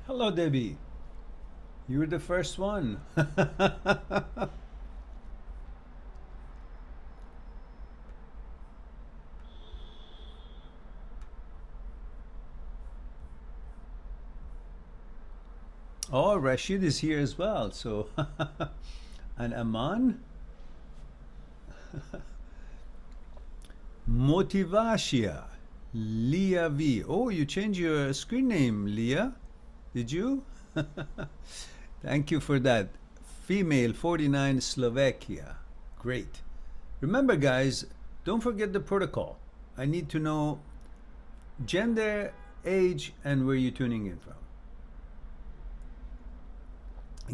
Hello, Debbie. You were the first one. Oh, Rashid is here as well. So, and Aman, Motivatia, Leah V. Oh, you changed your screen name, Leah. Did you? Thank you for that. Female 49 Slovakia. Great. Remember, guys, don't forget the protocol. I need to know gender, age, and where you're tuning in from.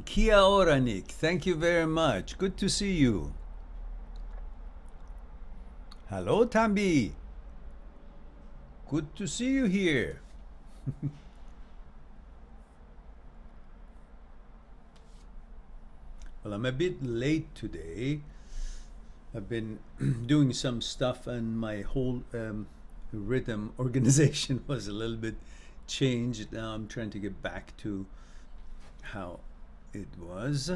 Kia ora, Nick. Thank you very much. Good to see you. Hello, Tambi. Good to see you here. Well, I'm a bit late today. I've been doing some stuff, and my whole rhythm organization was a little bit changed. Now I'm trying to get back to how it was.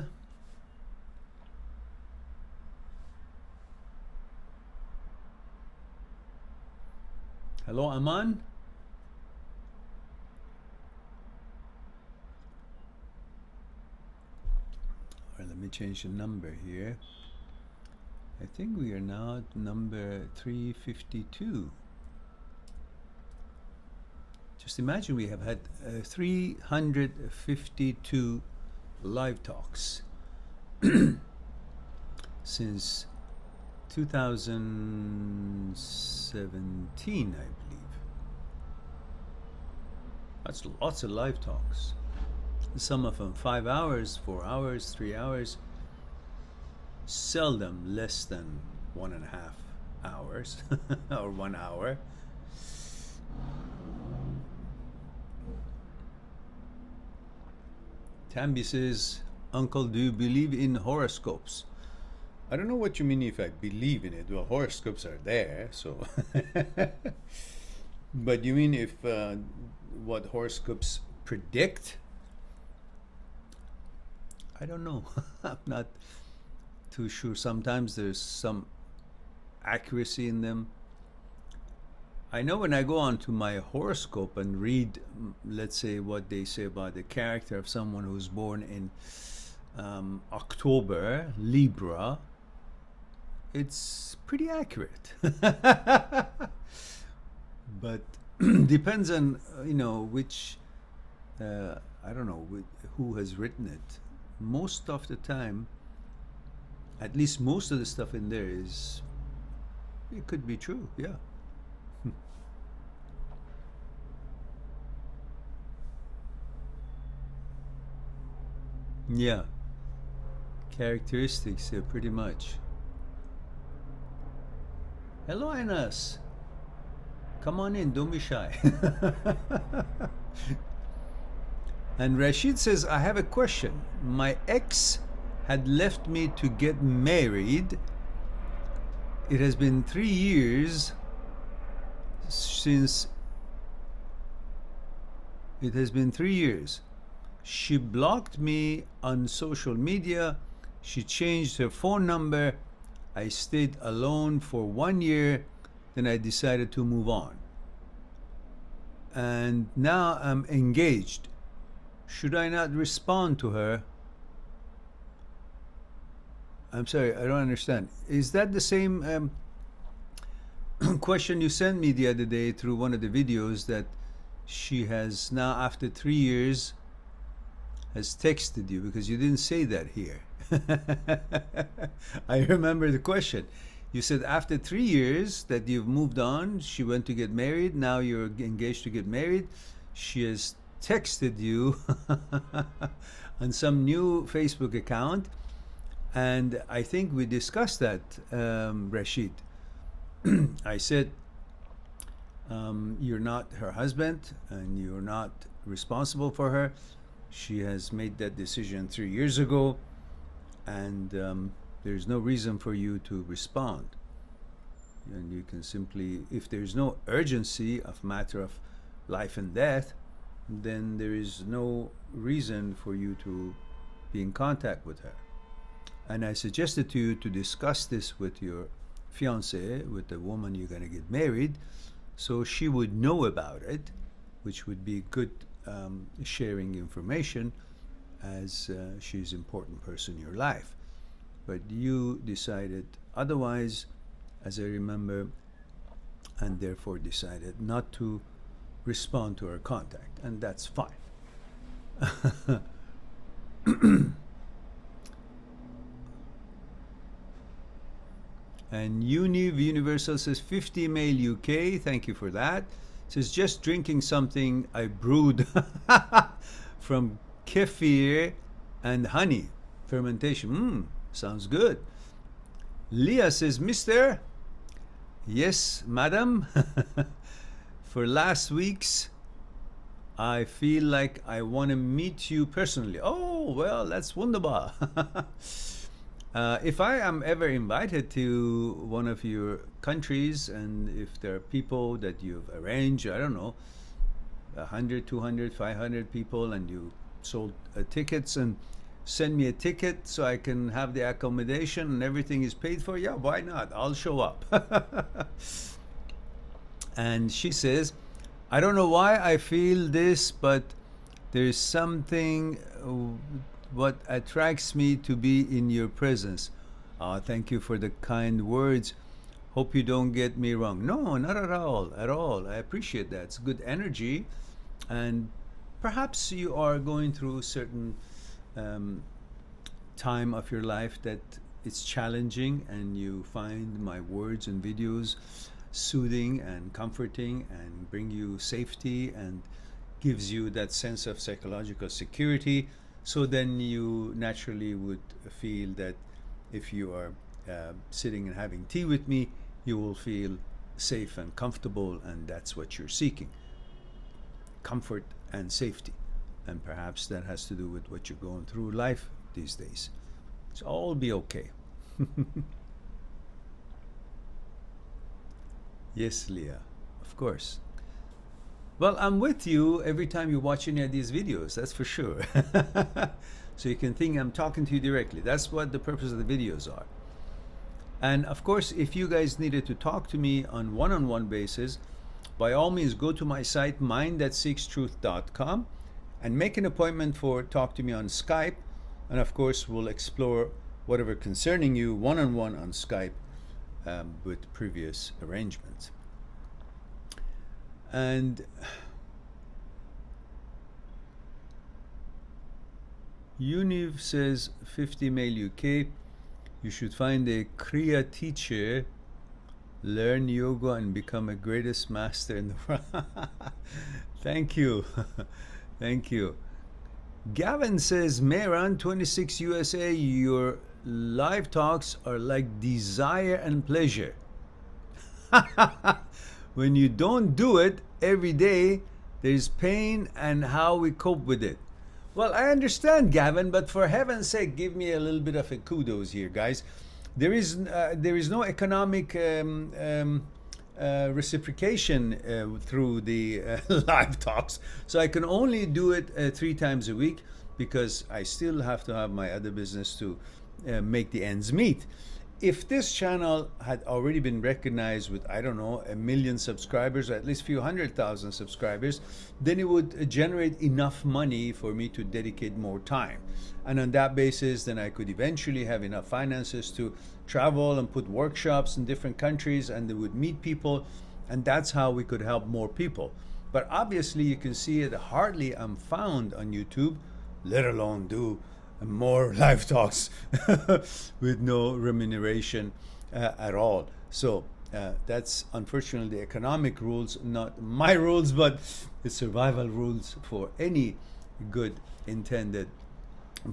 Hello, Aman. All right, let me change the number here. I think we are now at number 352. Just imagine we have had 352 live talks since 2017, I believe. That's lots of live talks. Some of them 5 hours, 4 hours, 3 hours. Seldom less than 1.5 hours or 1 hour. Tambi says, Uncle, do you believe in horoscopes? I don't know what you mean if I believe in it. Well, horoscopes are there, so. But you mean if what horoscopes predict? I don't know. I'm not too sure. Sometimes there's some accuracy in them. I know when I go onto my horoscope and read, let's say, what they say about the character of someone who's born in October, Libra, it's pretty accurate. But depends on, which, I don't know, who has written it. Most of the time, at least most of the stuff in there is, it could be true, yeah. Yeah, characteristics, yeah, pretty much. Hello, Anas. Come on in, don't be shy. And Rashid says, I have a question. My ex had left me to get married. It has been 3 years since. It has been 3 years. She blocked me on social media. She changed her phone number. I stayed alone for 1 year. Then I decided to move on. And now I'm engaged. Should I not respond to her? I'm sorry, I don't understand. Is that the same question you sent me the other day through one of the videos, that she has now, after 3 years, has texted you? Because you didn't say that here. I remember the question. You said after 3 years that you've moved on, she went to get married, now you're engaged to get married. She has texted you on some new Facebook account, and I think we discussed that, Rashid. I said, you're not her husband and you're not responsible for her. She has made that decision 3 years ago, and there's no reason for you to respond. And you can simply, if there's no urgency of matter of life and death, then there is no reason for you to be in contact with her. And I suggested to you to discuss this with your fiance, with the woman you're going to get married, so she would know about it, which would be good sharing information, as she's an important person in your life. But you decided otherwise, as I remember, and therefore decided not to respond to her contact, and that's fine. And Univ Universal says 50 mail UK. Thank you for that. Says just drinking something I brewed from kefir and honey fermentation. Sounds good. Leah says, Mister. Yes, madam. For last week's, I feel like I want to meet you personally. Oh, well, that's wunderbar. If I am ever invited to one of your countries, and if there are people that you've arranged, I don't know, 100, 200, 500 people, and you sold tickets and send me a ticket so I can have the accommodation and everything is paid for, yeah, why not? I'll show up. And she says, I don't know why I feel this, but there's something what attracts me to be in your presence. Thank you for the kind words. Hope you don't get me wrong. No, not at all, at all. I appreciate that. It's good energy. And perhaps you are going through a certain time of your life that it's challenging, and you find my words and videos soothing and comforting and bring you safety and gives you that sense of psychological security. So then you naturally would feel that if you are sitting and having tea with me, you will feel safe and comfortable, and that's what you're seeking. Comfort and safety. And perhaps that has to do with what you're going through life these days. It's all be okay. Yes, Leah, of course. Well, I'm with you every time you watch any of these videos, that's for sure. So you can think I'm talking to you directly. That's what the purpose of the videos are. And of course, if you guys needed to talk to me on one-on-one basis, by all means, go to my site, mind@seekstruth.com, and make an appointment for talk to me on Skype. And of course, we'll explore whatever concerning you one-on-one on Skype with previous arrangements. And Univ says 50 mail UK, you should find a Kriya teacher, learn yoga and become a greatest master in the world. Thank you. Thank you. Gavin says, Mehran 26 USA, your live talks are like desire and pleasure. When you don't do it every day, there's pain, and how we cope with it. Well, I understand, Gavin, but for heaven's sake, give me a little bit of a kudos here, guys. There is no economic reciprocation through the live talks, so I can only do it 3 times a week, because I still have to have my other business to make the ends meet. If this channel had already been recognized with, I don't know, 1 million subscribers, or at least a few 100,000 subscribers, then it would generate enough money for me to dedicate more time. And on that basis, then I could eventually have enough finances to travel and put workshops in different countries, and they would meet people, and that's how we could help more people. But obviously, you can see it, hardly I'm found on YouTube, let alone do more live talks with no remuneration at all. So that's unfortunately the economic rules, not my rules, but the survival rules for any good intended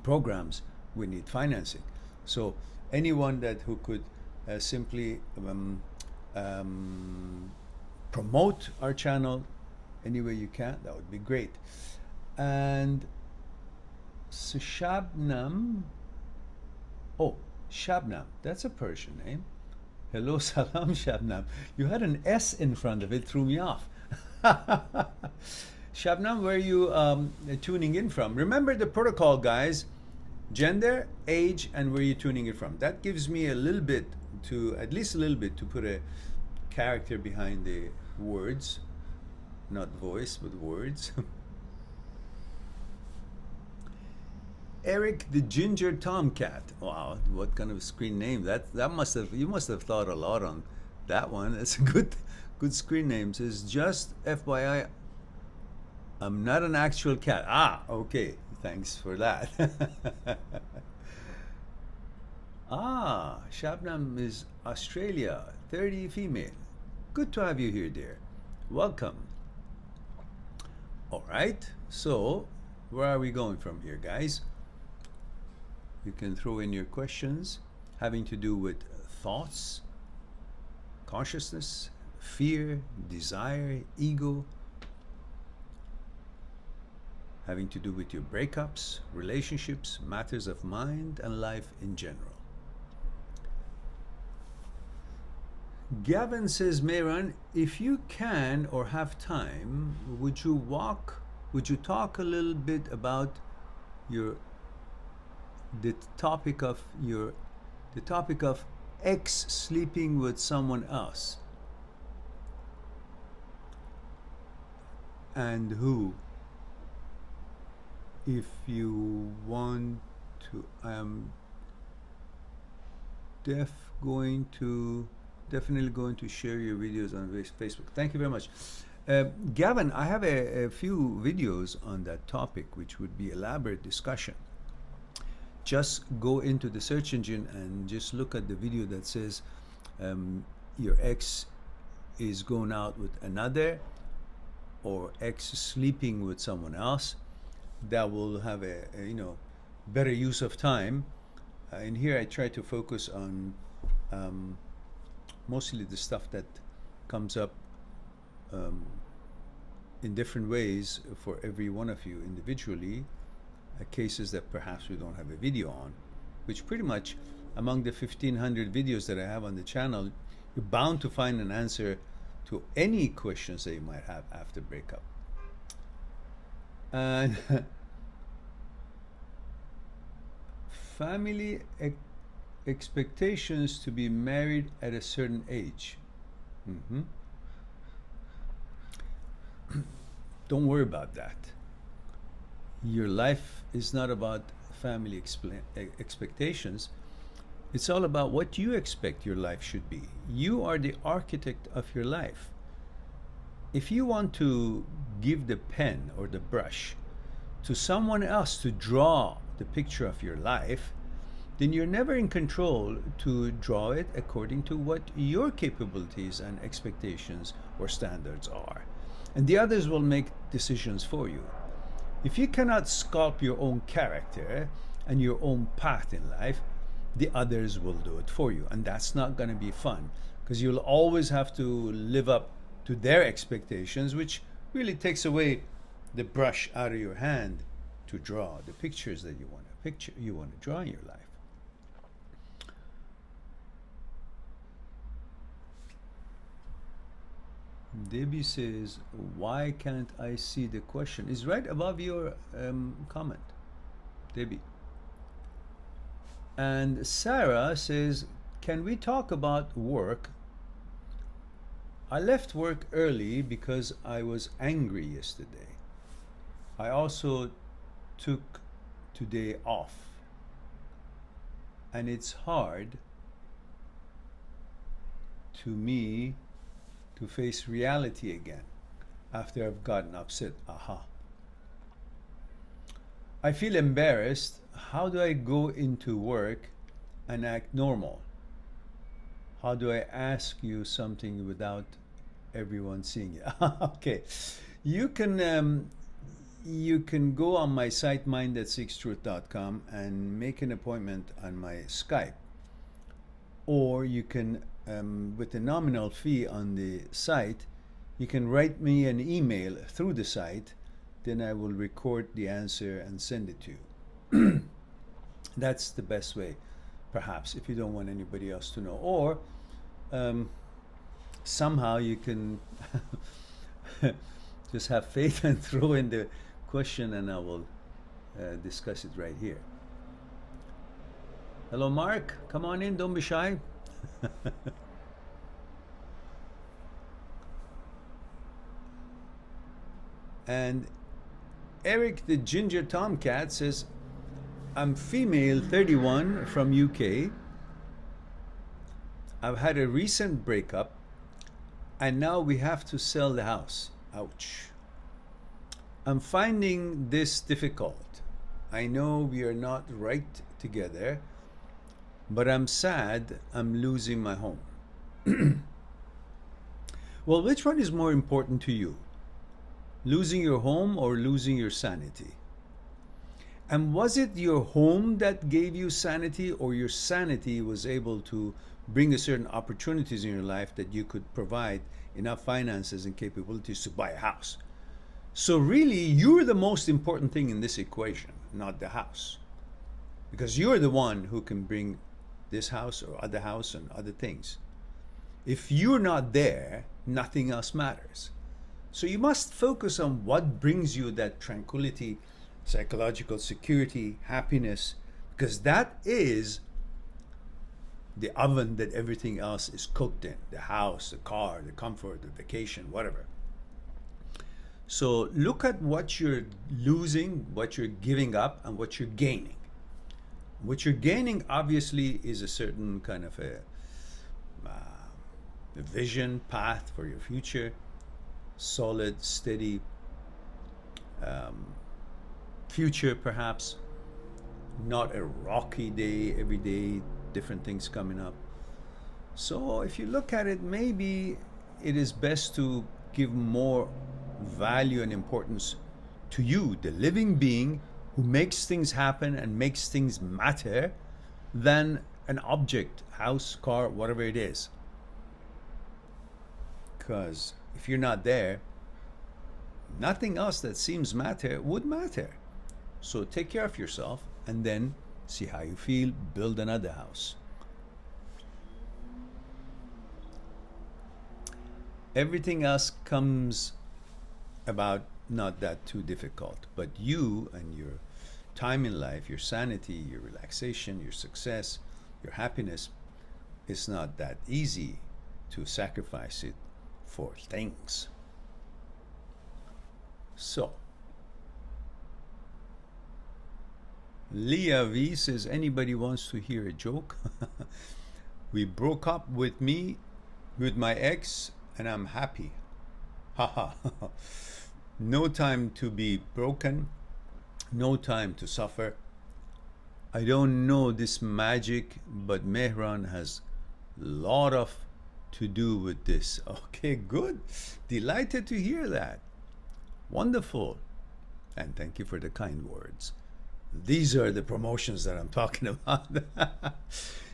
programs. We need financing. So anyone who could simply promote our channel any way you can, that would be great. And so Shabnam, Shabnam, that's a Persian name. Hello, salam, Shabnam. You had an S in front of it, threw me off. Shabnam, where are you tuning in from? Remember the protocol, guys. Gender, age, and where you're tuning it from. That gives me a little bit to, at least a little bit, to put a character behind the words. Not voice, but words. Eric the Ginger Tomcat. Wow, what kind of screen name? That must have, you must have thought a lot on that one. It's a good screen name. Says, just FYI, I'm not an actual cat. Ah, okay. Thanks for that. Ah, Shabnam is Australia, 30 female. Good to have you here, dear. Welcome. All right, so where are we going from here, guys? You can throw in your questions having to do with thoughts, consciousness, fear, desire, ego, having to do with your breakups, relationships, matters of mind, and life in general. Gavin says, Mehran, if you can or have time, would you talk a little bit about the topic of ex sleeping with someone else? And who? If you want to, I am definitely going to share your videos on Facebook. Thank you very much. Gavin, I have a few videos on that topic, which would be elaborate discussion. Just go into the search engine and just look at the video that says your ex is going out with another, or ex sleeping with someone else. That will have a better use of time. In here I try to focus on mostly the stuff that comes up in different ways for every one of you individually, cases that perhaps we don't have a video on, which pretty much among the 1,500 videos that I have on the channel, you're bound to find an answer to any questions that you might have after breakup. And family expectations to be married at a certain age. Don't worry about that. Your life is not about family expectations. It's all about what you expect your life should be. You are the architect of your life. If you want to give the pen or the brush to someone else to draw the picture of your life, then you're never in control to draw it according to what your capabilities and expectations or standards are. And the others will make decisions for you. If you cannot sculpt your own character and your own path in life, the others will do it for you. And that's not going to be fun, because you'll always have to live up to their expectations, which really takes away the brush out of your hand to draw the pictures that you want to draw in your life. Debbie says, why can't I see the question? It's right above your comment, Debbie. And Sarah says, can we talk about work? I left work early because I was angry yesterday. I also took today off. And it's hard to me to face reality again after I've gotten upset. Aha. I feel embarrassed. How do I go into work and act normal? How do I ask you something without everyone seeing it? Okay. You can go on my site, mind@6truth.com, and make an appointment on my Skype. Or you can, with a nominal fee on the site, you can write me an email through the site. Then I will record the answer and send it to you. That's the best way, perhaps, if you don't want anybody else to know. Or somehow you can Just have faith and throw in the question, and I will discuss it right here. Hello, Mark. Come on in. Don't be shy. And Eric the Ginger Tomcat says, I'm female, 31, from UK. I've had a recent breakup, and now we have to sell the house. Ouch. I'm finding this difficult. I know we are not right together, but I'm sad I'm losing my home. Well, which one is more important to you? Losing your home or losing your sanity? And was it your home that gave you sanity, or your sanity was able to bring a certain opportunities in your life that you could provide enough finances and capabilities to buy a house? So really, you're the most important thing in this equation, not the house. Because you're the one who can bring this house or other house and other things. If you're not there, nothing else matters. So you must focus on what brings you that tranquility, psychological security, happiness, because that is the oven that everything else is cooked in. The house, the car, the comfort, the vacation, whatever. So look at what you're losing, what you're giving up, and what you're gaining. What you're gaining, obviously, is a certain kind of a vision, path for your future, solid, steady future, perhaps. Not a rocky day, every day, different things coming up. So if you look at it, maybe it is best to give more value and importance to you, the living being who makes things happen and makes things matter, than an object, house, car, whatever it is. Because if you're not there, nothing else that seems matter would matter. So take care of yourself and then see how you feel, build another house. Everything else comes about not that too difficult, but you and your time in life, your sanity, your relaxation, your success, your happiness, it's not that easy to sacrifice it for things. So Leah V says, anybody wants to hear a joke? We broke up with my ex, and I'm happy. Haha. No time to be broken, no time to suffer. I don't know this magic, but Mehran has a lot of to do with this. Okay, good. Delighted to hear that. Wonderful. And thank you for the kind words. These are the promotions that I'm talking about.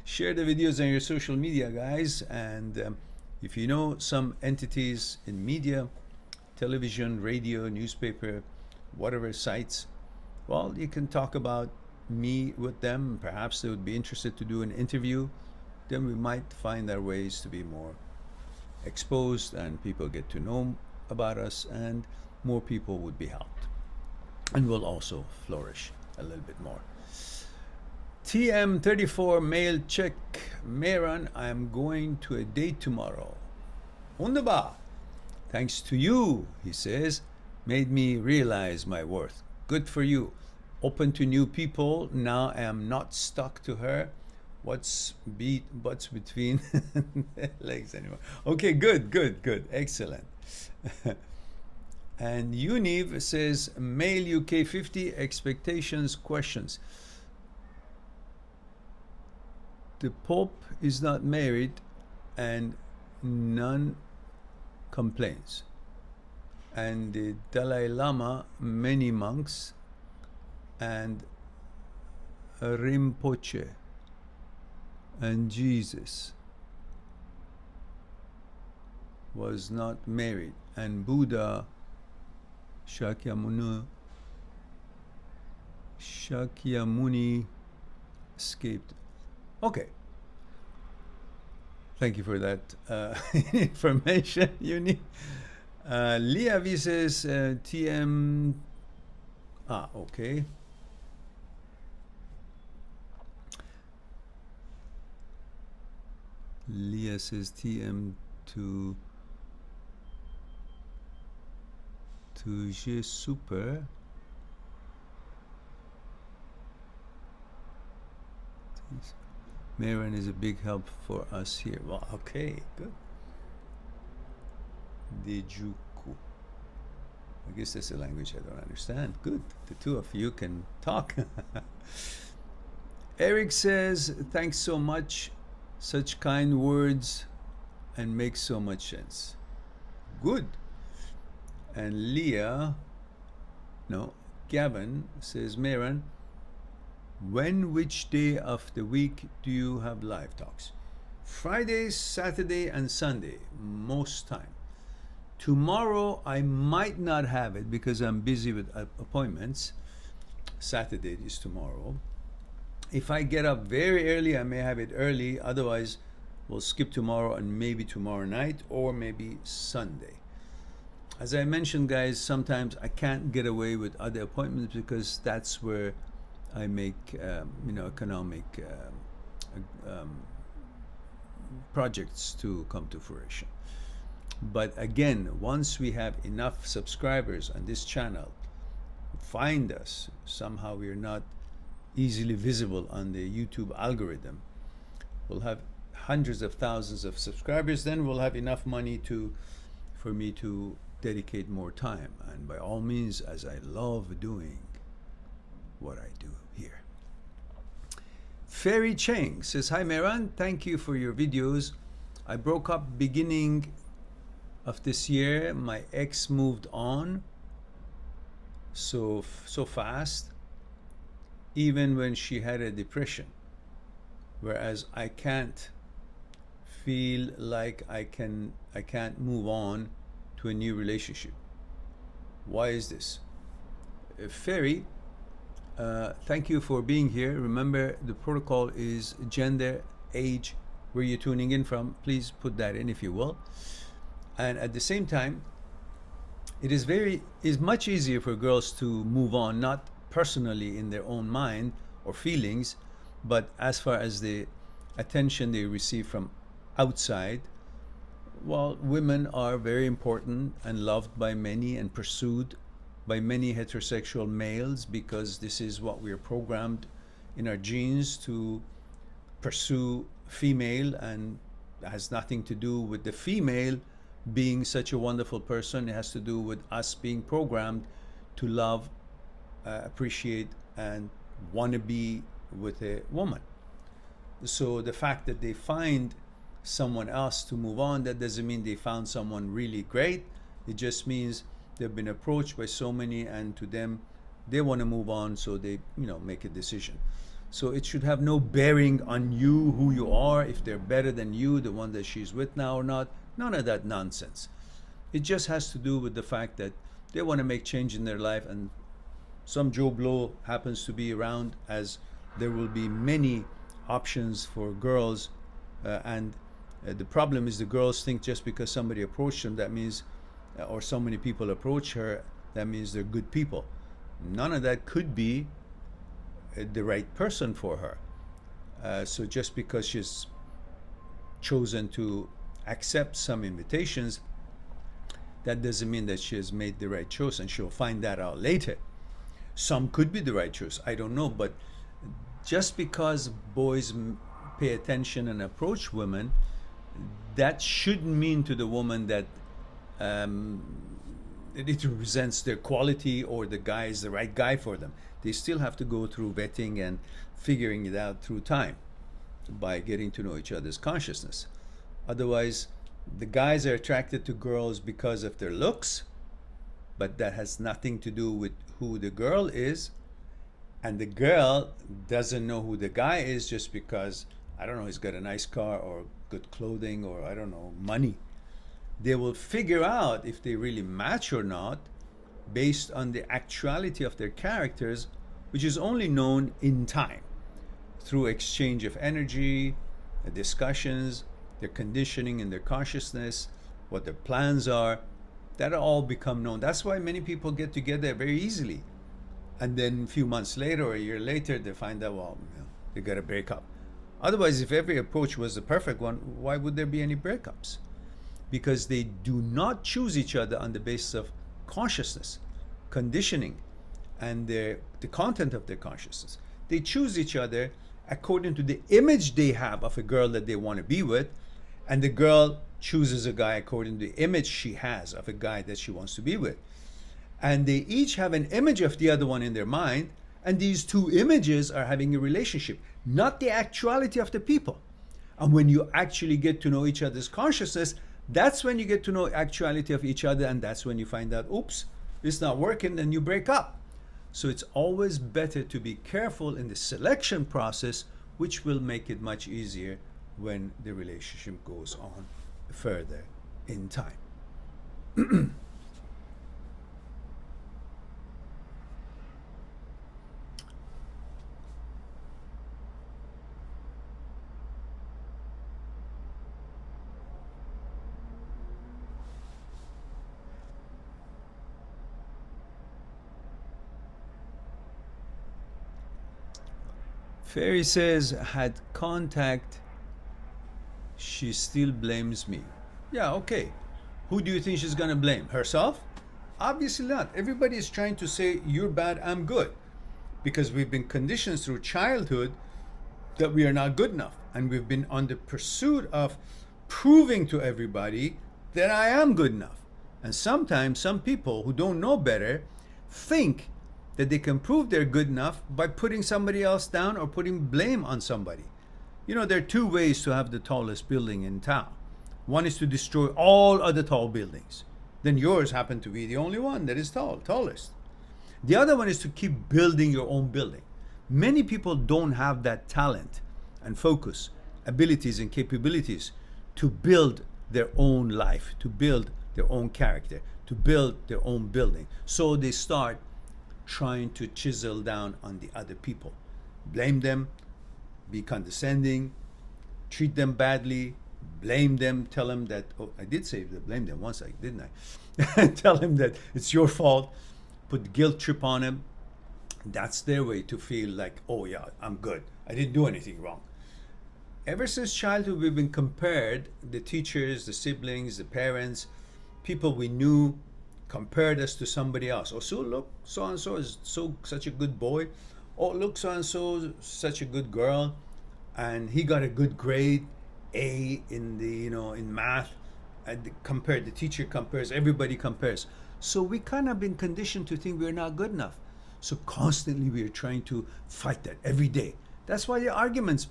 Share the videos on your social media, guys. And if you know some entities in media, television, radio, newspaper, whatever sites, well, you can talk about me with them. Perhaps they would be interested to do an interview. Then we might find our ways to be more exposed, and people get to know about us, and more people would be helped. And we'll also flourish a little bit more. TM34 mail check. Mehran, I am going to a date tomorrow. Wunderbar. Thanks to you, he says, made me realize my worth. Good for you. Open to new people. Now I am not stuck to her. What's between legs anymore? Okay, good. Excellent. And Univ says, male UK 50, expectations, questions. The Pope is not married and none complains. And the Dalai Lama, many monks, and Rinpoche, and Jesus was not married, and Buddha, Shakyamuni escaped. Okay. Thank you for that information, Uni. Leah V says TM. Okay. Leah says TM to G Super. Mehran is a big help for us here. Well, okay, good. Dejuku. I guess that's a language I don't understand. Good. The two of you can talk. Eric says, thanks so much. Such kind words and makes so much sense. Good. And Gavin says, Mehran, which day of the week do you have live talks? Friday, Saturday, and Sunday, most time. Tomorrow, I might not have it because I'm busy with appointments. Saturday is tomorrow. If I get up very early, I may have it early. Otherwise, we'll skip tomorrow and maybe tomorrow night or maybe Sunday. As I mentioned, guys, sometimes I can't get away with other appointments because that's where I make economic projects to come to fruition. But again, once we have enough subscribers on this channel, find us. Somehow we are not easily visible on the YouTube algorithm. We'll have hundreds of thousands of subscribers, then we'll have enough money for me to dedicate more time. And by all means, as I love doing what I do here. Ferry Cheng says, hi Mehran, thank you for your videos. I broke up beginning of this year. My ex moved on so fast, even when she had a depression, whereas I can't feel like I can't move on to a new relationship. Why is this? Ferry, thank you for being here. Remember, the protocol is gender, age, where you're tuning in from. Please put that in if you will. And at the same time, it is much easier for girls to move on, not personally in their own mind or feelings, but as far as the attention they receive from outside. Well, women are very important and loved by many and pursued by many heterosexual males because this is what we are programmed in our genes to pursue female, and it has nothing to do with the female being such a wonderful person. It has to do with us being programmed to love, appreciate, and want to be with a woman. So the fact that they find someone else to move on, that doesn't mean they found someone really great. It just means they've been approached by so many, and to them, they want to move on, so they make a decision. So it should have no bearing on you, who you are, if they're better than you, the one that she's with now or not. None of that nonsense. It just has to do with the fact that they want to make change in their life, and some Joe Blow happens to be around, as there will be many options for girls, and the problem is the girls think just because somebody approached them, that means, or so many people approach her, that means they're good people. None of that could be the right person for her. So just because she's chosen to accept some invitations, that doesn't mean that she has made the right choice, and she'll find that out later. Some could be the right choice, I don't know, but just because boys pay attention and approach women, that shouldn't mean to the woman that it represents their quality or the guy is the right guy for them. They still have to go through vetting and figuring it out through time by getting to know each other's consciousness. Otherwise, the guys are attracted to girls because of their looks, but that has nothing to do with who the girl is. And the girl doesn't know who the guy is just because, I don't know, he's got a nice car or good clothing or, I don't know, money. They will figure out if they really match or not based on the actuality of their characters, which is only known in time through exchange of energy, discussions, their conditioning and their consciousness, what their plans are. That'll all become known. That's why many people get together very easily. And then a few months later or a year later, they find out, well, they got to break up. Otherwise, if every approach was the perfect one, why would there be any breakups? Because they do not choose each other on the basis of consciousness, conditioning, and the content of their consciousness. They choose each other according to the image they have of a girl that they want to be with, and the girl chooses a guy according to the image she has of a guy that she wants to be with. And they each have an image of the other one in their mind, and these two images are having a relationship, not the actuality of the people. And when you actually get to know each other's consciousness, that's when you get to know actuality of each other, and that's when you find out, oops, it's not working, then you break up. So it's always better to be careful in the selection process, which will make it much easier when the relationship goes on further in time. Fairy says, had contact, she still blames me. Yeah, okay. Who do you think she's going to blame? Herself? Obviously not. Everybody is trying to say, you're bad, I'm good. Because we've been conditioned through childhood that we are not good enough. And we've been on the pursuit of proving to everybody that I am good enough. And sometimes some people who don't know better think that they can prove they're good enough by putting somebody else down or putting blame on somebody. You know, there are two ways to have the tallest building in town. One is to destroy all other tall buildings. Then yours happen to be the only one that is tallest. The other one is to keep building your own building. Many people don't have that talent and focus, abilities and capabilities to build their own life, to build their own character, to build their own building. So they start trying to chisel down on the other people. Blame them, be condescending, treat them badly, blame them, tell them that, oh, I did say that, blame them once, didn't I? Tell them that it's your fault, put guilt trip on them. That's their way to feel like, oh yeah, I'm good. I didn't do anything wrong. Ever since childhood, we've been compared, the teachers, the siblings, the parents, people we knew, compared us to somebody else. Oh, so look, so and so is such a good boy. Oh, look, so and so such a good girl, and he got a good grade, A in the in math. And the teacher compares, everybody compares. So we kind of been conditioned to think we're not good enough. So constantly we are trying to fight that every day. That's why the arguments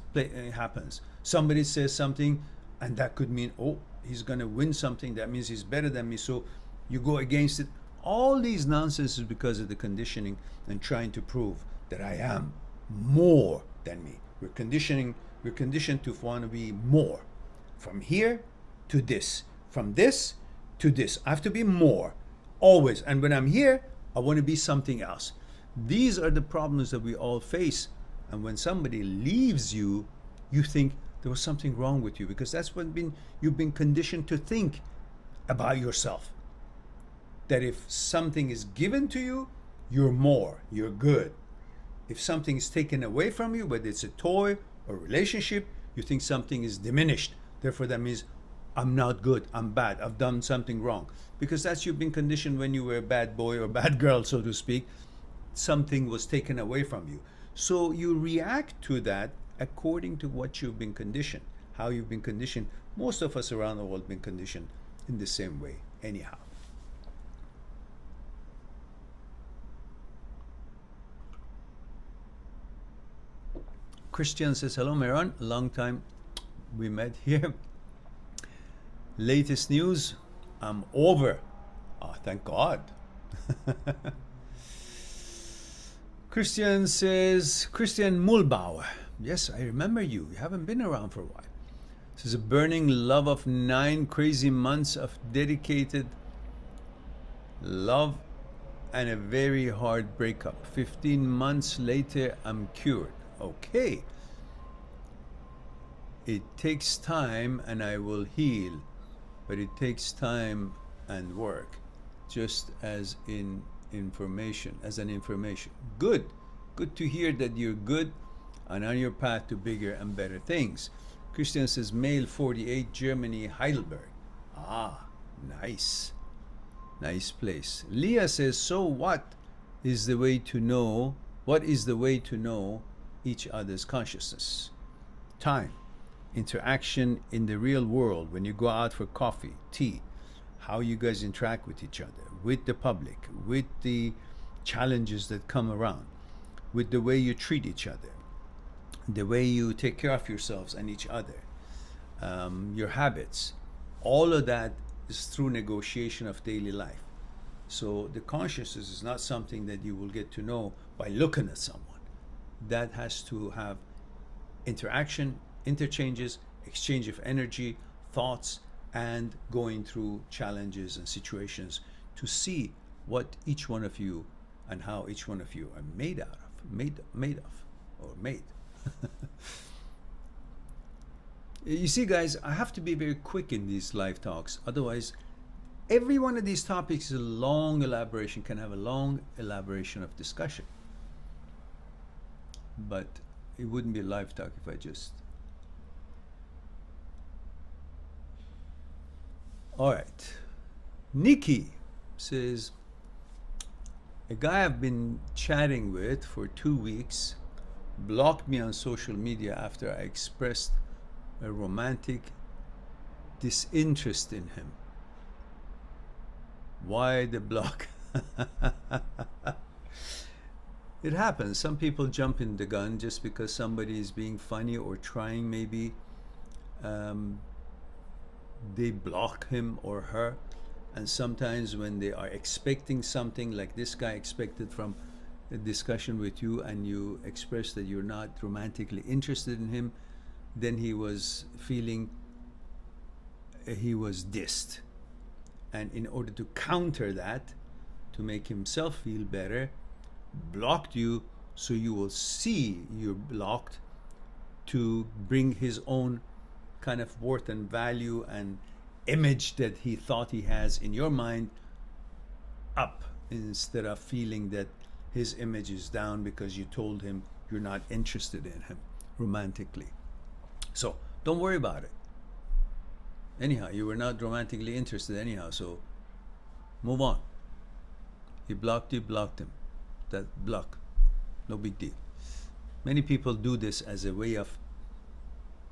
happens. Somebody says something, and that could mean, oh, he's gonna win something. That means he's better than me. So you go against it. All these nonsense is because of the conditioning and trying to prove that I am more than me. We're conditioned to want to be more. From here to this. From this to this. I have to be more. Always. And when I'm here, I want to be something else. These are the problems that we all face. And when somebody leaves you, you think there was something wrong with you, because that's what you've been conditioned to think about yourself. That if something is given to you, you're more, you're good. If something is taken away from you, whether it's a toy or relationship, you think something is diminished. Therefore, that means I'm not good, I'm bad, I've done something wrong. Because that's you've been conditioned when you were a bad boy or bad girl, so to speak. Something was taken away from you. So you react to that according to what you've been conditioned, how you've been conditioned. Most of us around the world have been conditioned in the same way, anyhow. Christian says, hello, Mehran. Long time we met here. Latest news, I'm over. Oh, thank God. Christian says, Christian Mulbauer. Yes, I remember you. You haven't been around for a while. This is a burning love of 9 crazy months of dedicated love and a very hard breakup. 15 months later, I'm cured. Okay. It takes time and I will heal, but it takes time and work. just as in information, as an information. Good. Good to hear that you're good and on your path to bigger and better things. Christian says, male 48, Germany, Heidelberg. Ah, nice. Nice place. Leah says, so what is the way to know each other's consciousness? Time, interaction in the real world, when you go out for coffee, tea, how you guys interact with each other, with the public, with the challenges that come around, with the way you treat each other, the way you take care of yourselves and each other, your habits. All of that is through negotiation of daily life. So the consciousness is not something that you will get to know by looking at someone. That has to have interaction, interchanges, exchange of energy, thoughts, and going through challenges and situations to see what each one of you and how each one of you are made of. You see, guys, I have to be very quick in these live talks. Otherwise, every one of these topics is a long elaboration, can have a long elaboration of discussion. But it wouldn't be a live talk if I just... All right. Nikki says, a guy I've been chatting with for 2 weeks blocked me on social media after I expressed a romantic disinterest in him. Why the block? It happens. Some people jump in the gun just because somebody is being funny or trying, maybe. They block him or her. And sometimes when they are expecting something, like this guy expected from a discussion with you, and you express that you're not romantically interested in him, then he was feeling he was dissed. And in order to counter that, to make himself feel better, blocked you, so you will see you're blocked, to bring his own kind of worth and value and image that he thought he has in your mind up, instead of feeling that his image is down because you told him you're not interested in him romantically. So don't worry about it. Anyhow, you were not romantically interested anyhow, so move on. He blocked you, blocked him. That block, no big deal. Many people do this as a way of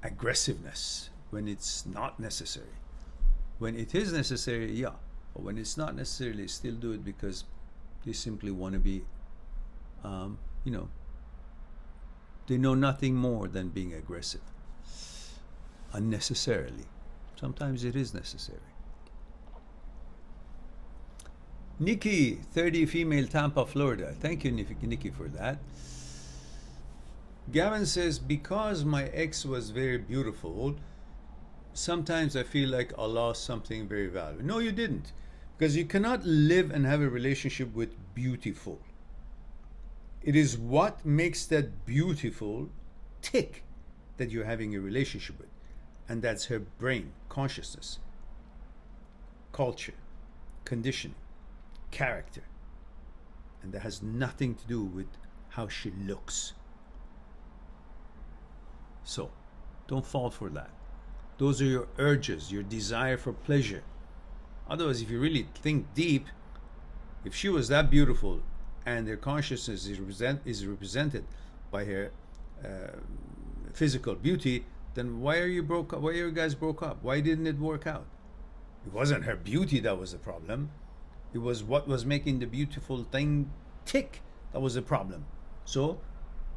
aggressiveness when it's not necessary. When it is necessary, yeah. But when it's not necessary, still do it because they simply want to be, they know nothing more than being aggressive unnecessarily. Sometimes it is necessary. Nikki, 30, female, Tampa, Florida. Thank you, Nikki, for that. Gavin says, because my ex was very beautiful, sometimes I feel like I lost something very valuable. No, you didn't. Because you cannot live and have a relationship with beautiful. It is what makes that beautiful tick that you're having a relationship with. And that's her brain, consciousness, culture, conditioning, character. And that has nothing to do with how she looks. So, don't fall for that. Those are your urges, your desire for pleasure. Otherwise, if you really think deep, if she was that beautiful and her consciousness is represented by her physical beauty, then why are you broke up? Why are you guys broke up? Why didn't it work out? It wasn't her beauty that was the problem. It was what was making the beautiful thing tick that was the problem. So,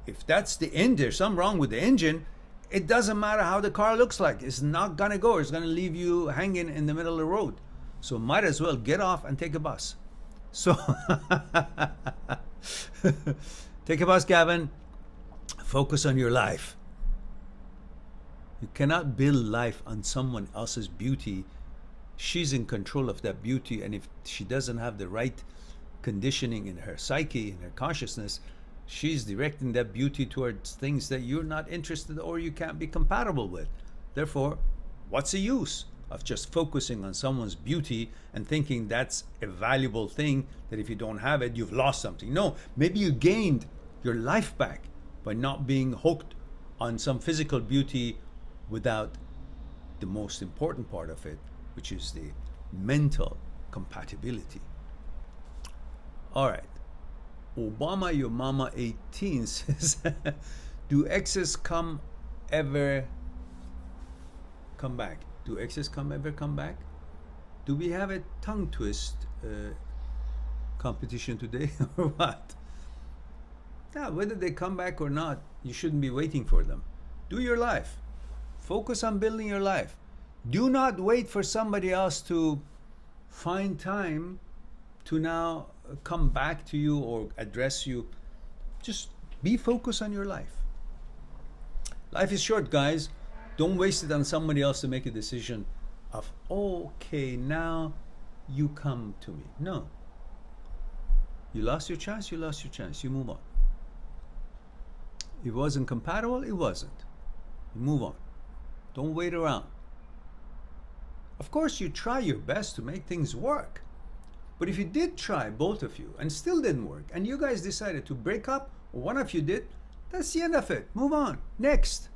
if that's the end, there's something wrong with the engine, it doesn't matter how the car looks like. It's not gonna go. It's gonna leave you hanging in the middle of the road. So might as well get off and take a bus. So take a bus, Gavin. Focus on your life. You cannot build life on someone else's beauty. She's in control of that beauty, and if she doesn't have the right conditioning in her psyche, in her consciousness, she's directing that beauty towards things that you're not interested or you can't be compatible with. Therefore, what's the use? of just focusing on someone's beauty and thinking that's a valuable thing, that if you don't have it, you've lost something. No, maybe you gained your life back by not being hooked on some physical beauty without the most important part of it, which is the mental compatibility. All right. Obama Your Mama 18 says, do exes ever come back? Do exes ever come back? Do we have a tongue twist competition today or what? Yeah, whether they come back or not, you shouldn't be waiting for them. Do your life. Focus on building your life. Do not wait for somebody else to find time to now come back to you or address you. Just be focused on your life. Life is short, guys. Don't waste it on somebody else to make a decision of, okay, now you come to me. No. You lost your chance, you lost your chance. You move on. It wasn't compatible, it wasn't. You move on. Don't wait around. Of course, you try your best to make things work. But if you did try, both of you, and still didn't work, and you guys decided to break up, or one of you did, that's the end of it. Move on. Next.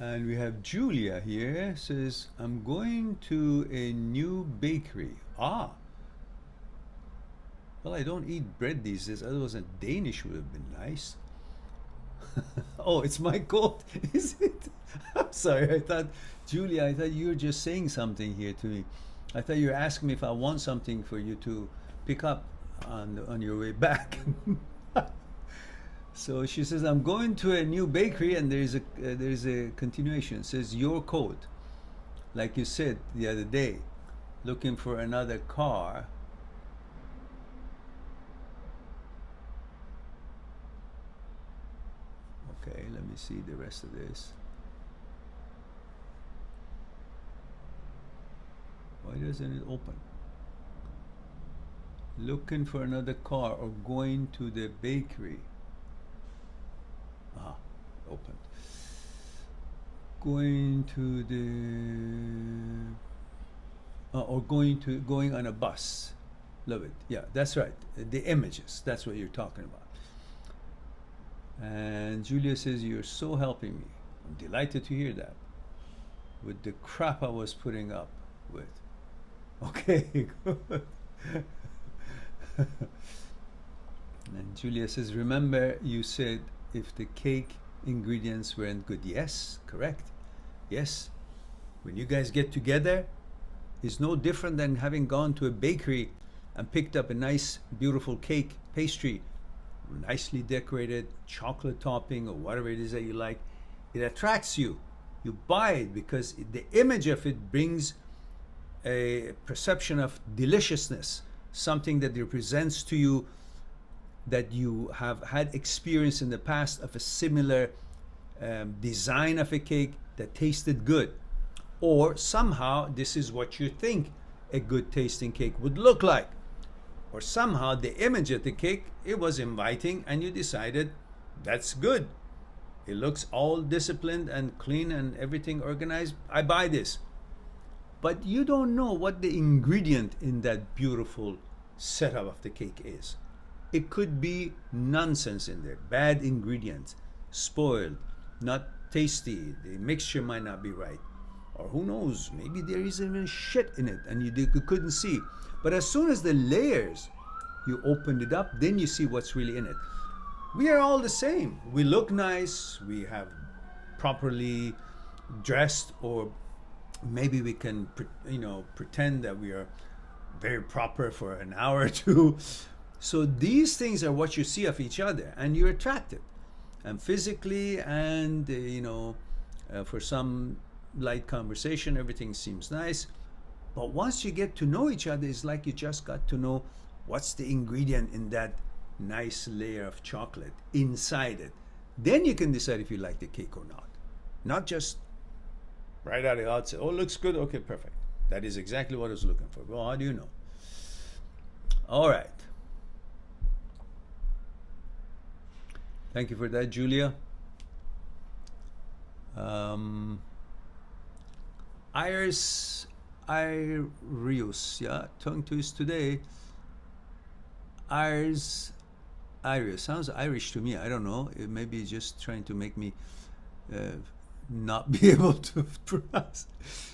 And we have Julia here, says, I'm going to a new bakery. Ah. Well, I don't eat bread these days, otherwise a Danish would have been nice. Oh, it's my coat, is it? I'm sorry, Julia, I thought you were just saying something here to me. I thought you were asking me if I want something for you to pick up on your way back. So she says, I'm going to a new bakery, and there's a continuation. It says, your coat, like you said the other day, looking for another car. Okay, let me see the rest of this. Why doesn't it open? Looking for another car or going to the bakery. Ah, opened. Going to the or going on a bus. Love it. Yeah, that's right. The images. That's what you're talking about. And Julia says, you're so helping me. I'm delighted to hear that. With the crap I was putting up with. Okay, good. And Julia says, remember you said if the cake ingredients weren't good. Yes, correct. Yes. When you guys get together, it's no different than having gone to a bakery and picked up a nice, beautiful cake, pastry, nicely decorated, chocolate topping or whatever it is that you like. It attracts you. You buy it because the image of it brings a perception of deliciousness, something that represents to you that you have had experience in the past of a similar design of a cake that tasted good. Or somehow this is what you think a good tasting cake would look like. Or somehow the image of the cake, it was inviting and you decided that's good. It looks all disciplined and clean and everything organized. I buy this. But you don't know what the ingredient in that beautiful setup of the cake is. It could be nonsense in there, bad ingredients, spoiled, not tasty, the mixture might not be right. Or who knows, maybe there is even shit in it and you couldn't see. But as soon as the layers, you opened it up, then you see what's really in it. We are all the same. We look nice, we have properly dressed, or maybe we can pretend that we are very proper for an hour or two. So these things are what you see of each other, and you're attracted, and physically, and for some light conversation, everything seems nice. But once you get to know each other, it's like you just got to know what's the ingredient in that nice layer of chocolate inside it. Then you can decide if you like the cake or not. Not just right out of the outset, oh, looks good, okay, perfect. That is exactly what I was looking for. Well, how do you know? All right. Thank you for that, Julia. Iris yeah, tongue twist today. Iris sounds Irish to me. I don't know. It may be just trying to make me not be able to pronounce.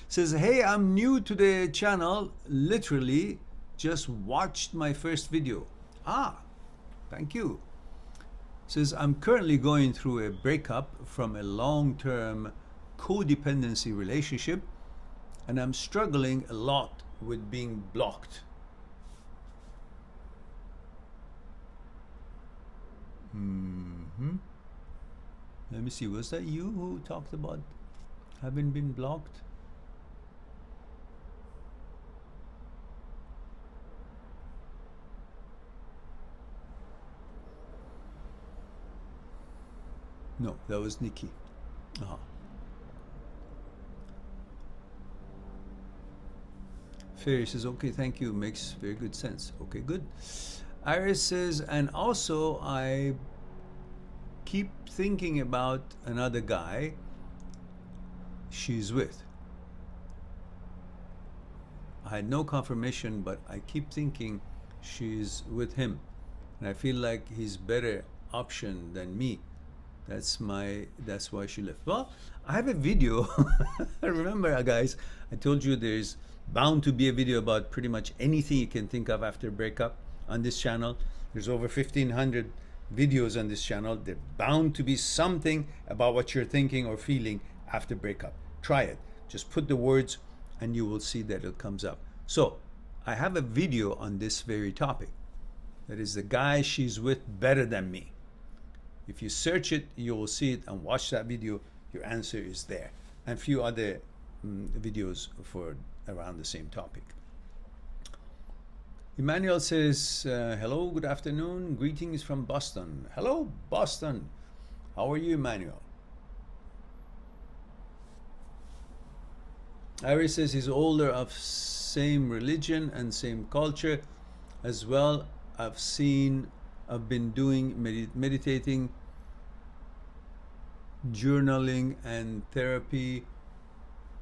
Says, hey, I'm new to the channel. Literally just watched my first video. Ah, thank you. Says, I'm currently going through a breakup from a long-term codependency relationship, and I'm struggling a lot with being blocked. Let me see, was that you who talked about having been blocked? No, that was Nikki. Fairy says, okay, thank you, makes very good sense. Okay, good. Iris says, and also I keep thinking about another guy she's with. I had no confirmation, but I keep thinking she's with him, and I feel like he's better option than me. That's why she left. Well, I have a video. Remember, guys, I told you there's bound to be a video about pretty much anything you can think of after breakup on this channel. There's over 1,500 videos on this channel. There's bound to be something about what you're thinking or feeling after breakup. Try it. Just put the words and you will see that it comes up. So I have a video on this very topic. That is the guy she's with better than me. If you search it, you will see it and watch that video. Your answer is there. And a few other videos for around the same topic. Emmanuel says, hello, good afternoon. Greetings from Boston. Hello, Boston. How are you, Emmanuel? Iris says he's older, of same religion and same culture as well. I've been doing meditating, journaling and therapy,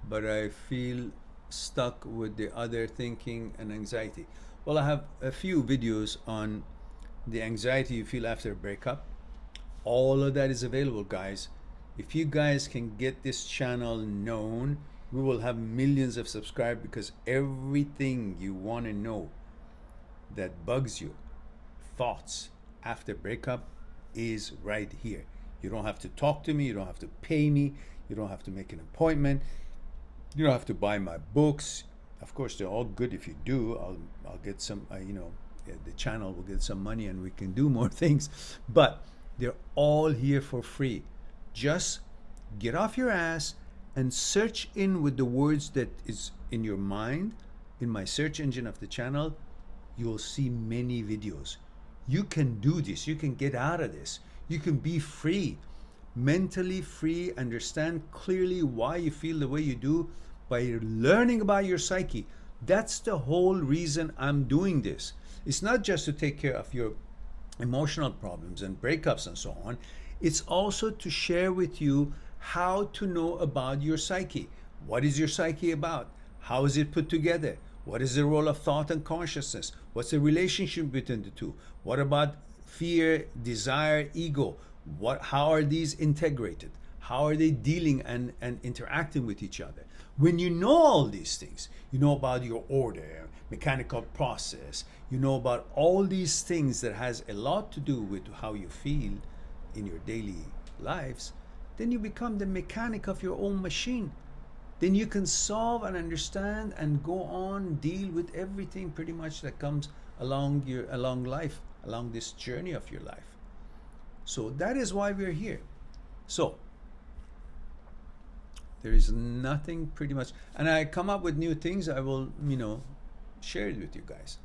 but I feel stuck with the other thinking and anxiety. Well, I have a few videos on the anxiety you feel after a breakup. All of that is available, guys. If you guys can get this channel known, we will have millions of subscribers, because everything you want to know that bugs you, thoughts after breakup, is right here. You don't have to talk to me, you don't have to pay me, you don't have to make an appointment, you don't have to buy my books. Of course, they're all good if you do. I'll get some, the channel will get some money and we can do more things, but they're all here for free. Just get off your ass and search in with the words that is in your mind. In my search engine of the channel, you'll see many videos. You can do this. You can get out of this. You can be free, mentally free, understand clearly why you feel the way you do by learning about your psyche. That's the whole reason I'm doing this. It's not just to take care of your emotional problems and breakups and so on. It's also to share with you how to know about your psyche. What is your psyche about? How is it put together? What is the role of thought and consciousness? What's the relationship between the two? What about fear, desire, ego? How are these integrated? How are they dealing and interacting with each other? When you know all these things, you know about your order, mechanical process, you know about all these things that has a lot to do with how you feel in your daily lives, then you become the mechanic of your own machine. Then you can solve and understand and go on, deal with everything pretty much that comes along life, along this journey of your life. So that is why we're here. So There is nothing pretty much. And I come up with new things, I will, share it with you guys.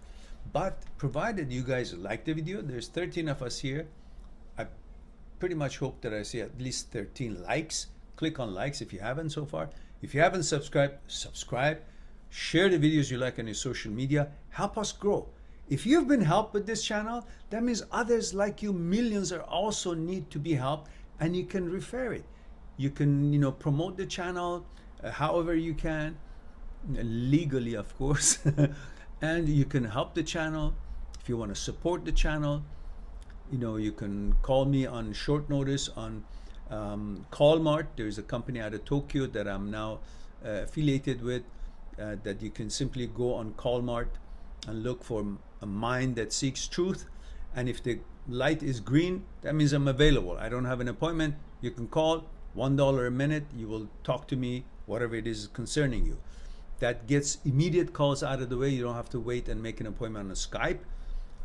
But provided you guys like the video, there's 13 of us here. I pretty much hope that I see at least 13 likes. Click on likes if you haven't so far. If you haven't subscribed, subscribe. Share the videos you like on your social media. Help us grow. If you've been helped with this channel, that means others like you, millions, are also need to be helped, and you can refer it. You can, promote the channel however you can, legally, of course. And you can help the channel. If you want to support the channel, you can call me on short notice on Callmart. There's a company out of Tokyo that I'm now affiliated with, that you can simply go on Callmart and look for a mind that seeks truth. And if the light is green, that means I'm available. I don't have an appointment. You can call, $1 a minute. You will talk to me, whatever it is concerning you. That gets immediate calls out of the way. You don't have to wait and make an appointment on Skype.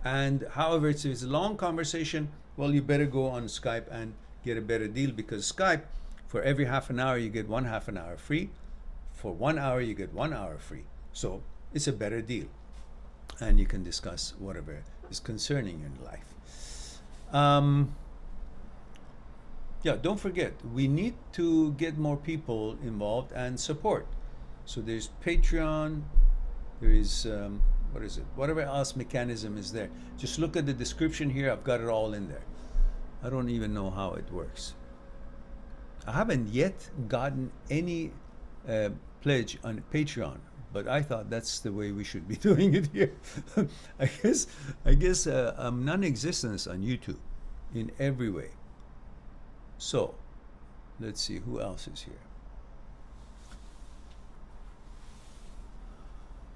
And however, if it's a long conversation, well, you better go on Skype and get a better deal, because Skype, for every half an hour, you get one half an hour free. For 1 hour, you get 1 hour free. So it's a better deal. And you can discuss whatever is concerning you in life. Yeah, don't forget, we need to get more people involved and support. So there's Patreon, there is, whatever else mechanism is there. Just look at the description here, I've got it all in there. I don't even know how it works. I haven't yet gotten any pledge on Patreon, but I thought that's the way we should be doing it here. I guess I'm non-existent on YouTube in every way. So let's see who else is here.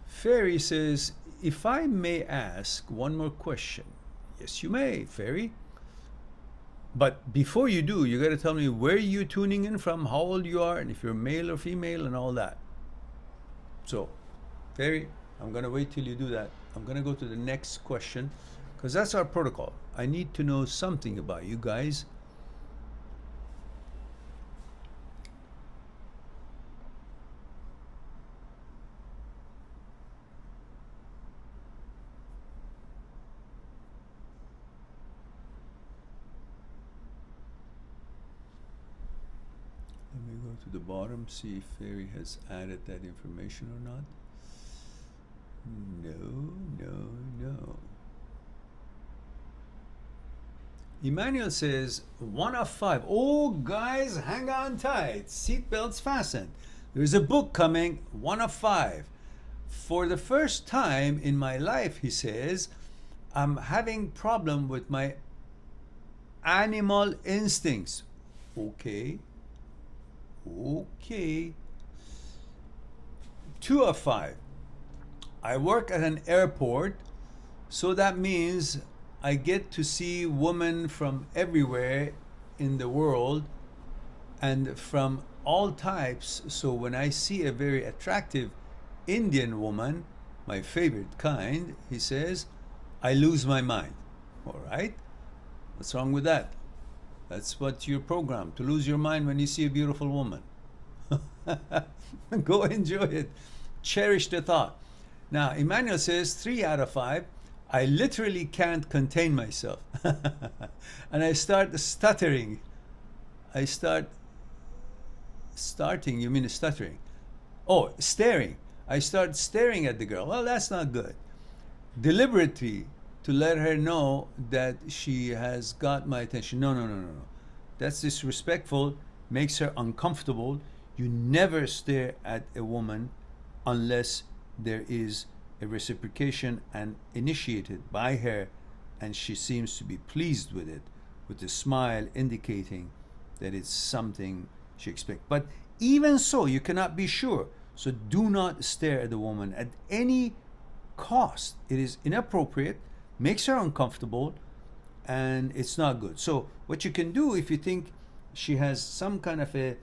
Fairy says, if I may ask one more question. Yes, you may, Fairy. But before you do, you got to tell me where you're tuning in from, how old you are, and if you're male or female, and all that. So, Fairy, I'm going to wait till you do that. I'm going to go to the next question, because that's our protocol. I need to know something about you guys. Let me go to the bottom, see if Fairy has added that information or not. No. Emmanuel says, 1 of 5. Oh, guys, hang on tight. Seatbelts fastened. There's a book coming, 1 of 5. For the first time in my life, he says, I'm having problem with my animal instincts. Okay. 2 of 5. I work at an airport, so that means I get to see women from everywhere in the world and from all types. So when I see a very attractive Indian woman, my favorite kind, he says, I lose my mind. All right? What's wrong with that? That's what you're programmed, to lose your mind when you see a beautiful woman. Go enjoy it. Cherish the thought. Now, Emmanuel says, 3 out of 5. I literally can't contain myself. And I start stuttering. You mean stuttering? Oh, staring. I start staring at the girl. Well, that's not good. Deliberately, to let her know that she has got my attention. No. That's disrespectful, makes her uncomfortable. You never stare at a woman unless there is a reciprocation and initiated by her, and she seems to be pleased with it, with a smile indicating that it's something she expects. But even so, you cannot be sure. So do not stare at the woman at any cost. It is inappropriate, makes her uncomfortable, and it's not good. So what you can do, if you think she has some kind of a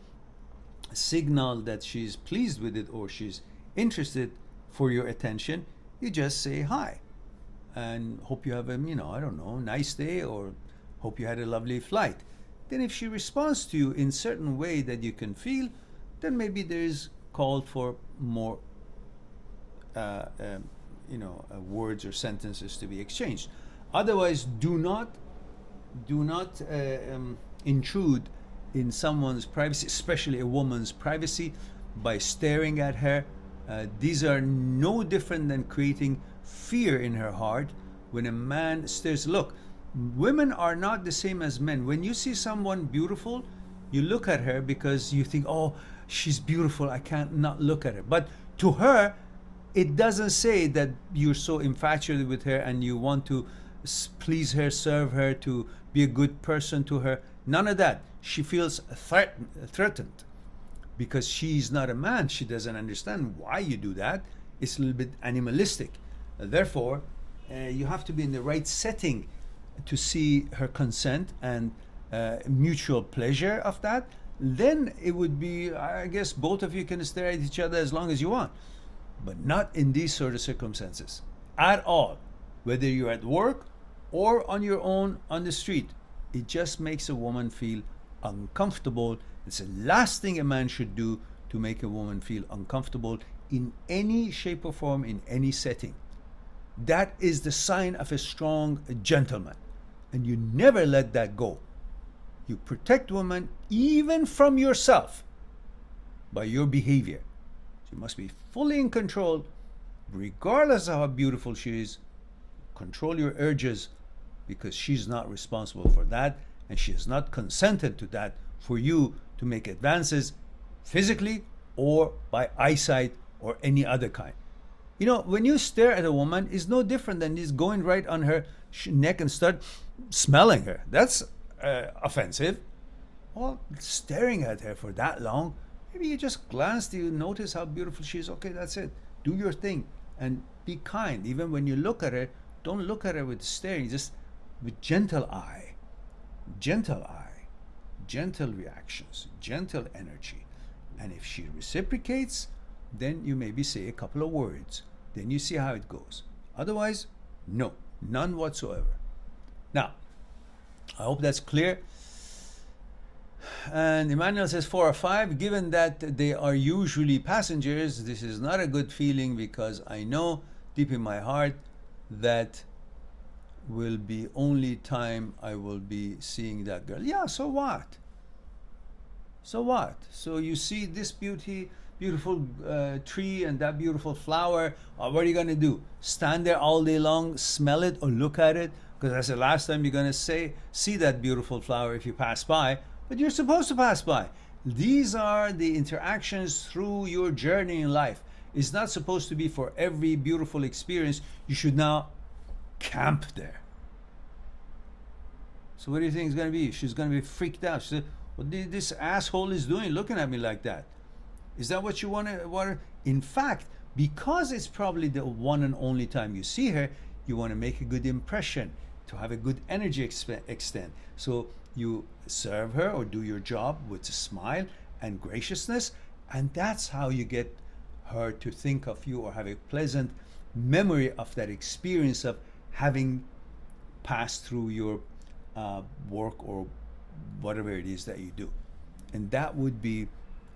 signal that she's pleased with it or she's interested for your attention, you just say hi and hope you have a, I don't know, nice day, or hope you had a lovely flight. Then if she responds to you in certain way that you can feel, then maybe there is called for more words or sentences to be exchanged. Otherwise, do not intrude in someone's privacy, especially a woman's privacy, by staring at her. These are no different than creating fear in her heart when a man stares. Look, women are not the same as men. When you see someone beautiful, you look at her because you think, oh, she's beautiful, I can't not look at her. But to her, it doesn't say that you're so infatuated with her and you want to please her, serve her, to be a good person to her. None of that. She feels threatened because she's not a man. She doesn't understand why you do that. It's a little bit animalistic. Therefore, you have to be in the right setting to see her consent and mutual pleasure of that. Then it would be, I guess, both of you can stare at each other as long as you want, but not in these sort of circumstances at all. Whether you're at work or on your own on the street, it just makes a woman feel uncomfortable. It's the last thing a man should do, to make a woman feel uncomfortable in any shape or form, in any setting. That is the sign of a strong gentleman, and you never let that go. You protect women even from yourself by your behavior. She must be fully in control, regardless of how beautiful she is. Control your urges, because she's not responsible for that, and she has not consented to that for you to make advances physically or by eyesight or any other kind. You know, when you stare at a woman, it's no different than just going right on her neck and start smelling her. That's offensive. Well, staring at her for that long, maybe you just glance, you notice how beautiful she is. Okay, that's it. Do your thing and be kind. Even when you look at her, don't look at her with staring, just with gentle eye, gentle reactions, gentle energy. And if she reciprocates, then you maybe say a couple of words. Then you see how it goes. Otherwise, no, none whatsoever. Now, I hope that's clear. And Emmanuel says 4 or 5, given that they are usually passengers, this is not a good feeling, because I know deep in my heart that will be only time I will be seeing that girl. Yeah, so what? So what? So you see this beautiful tree and that beautiful flower. What are you going to do? Stand there all day long, smell it or look at it? Because that's the last time you're going to see that beautiful flower if you pass by. But you're supposed to pass by. These are the interactions through your journey in life. It's not supposed to be for every beautiful experience you should now camp there. So what do you think is going to be? She's going to be freaked out. She said, what this asshole is doing looking at me like that? Is that what you want to? In fact, because it's probably the one and only time you see her, you want to make a good impression, to have a good energy extend. So you serve her or do your job with a smile and graciousness, and that's how you get her to think of you or have a pleasant memory of that experience of having passed through your work or whatever it is that you do. And that would be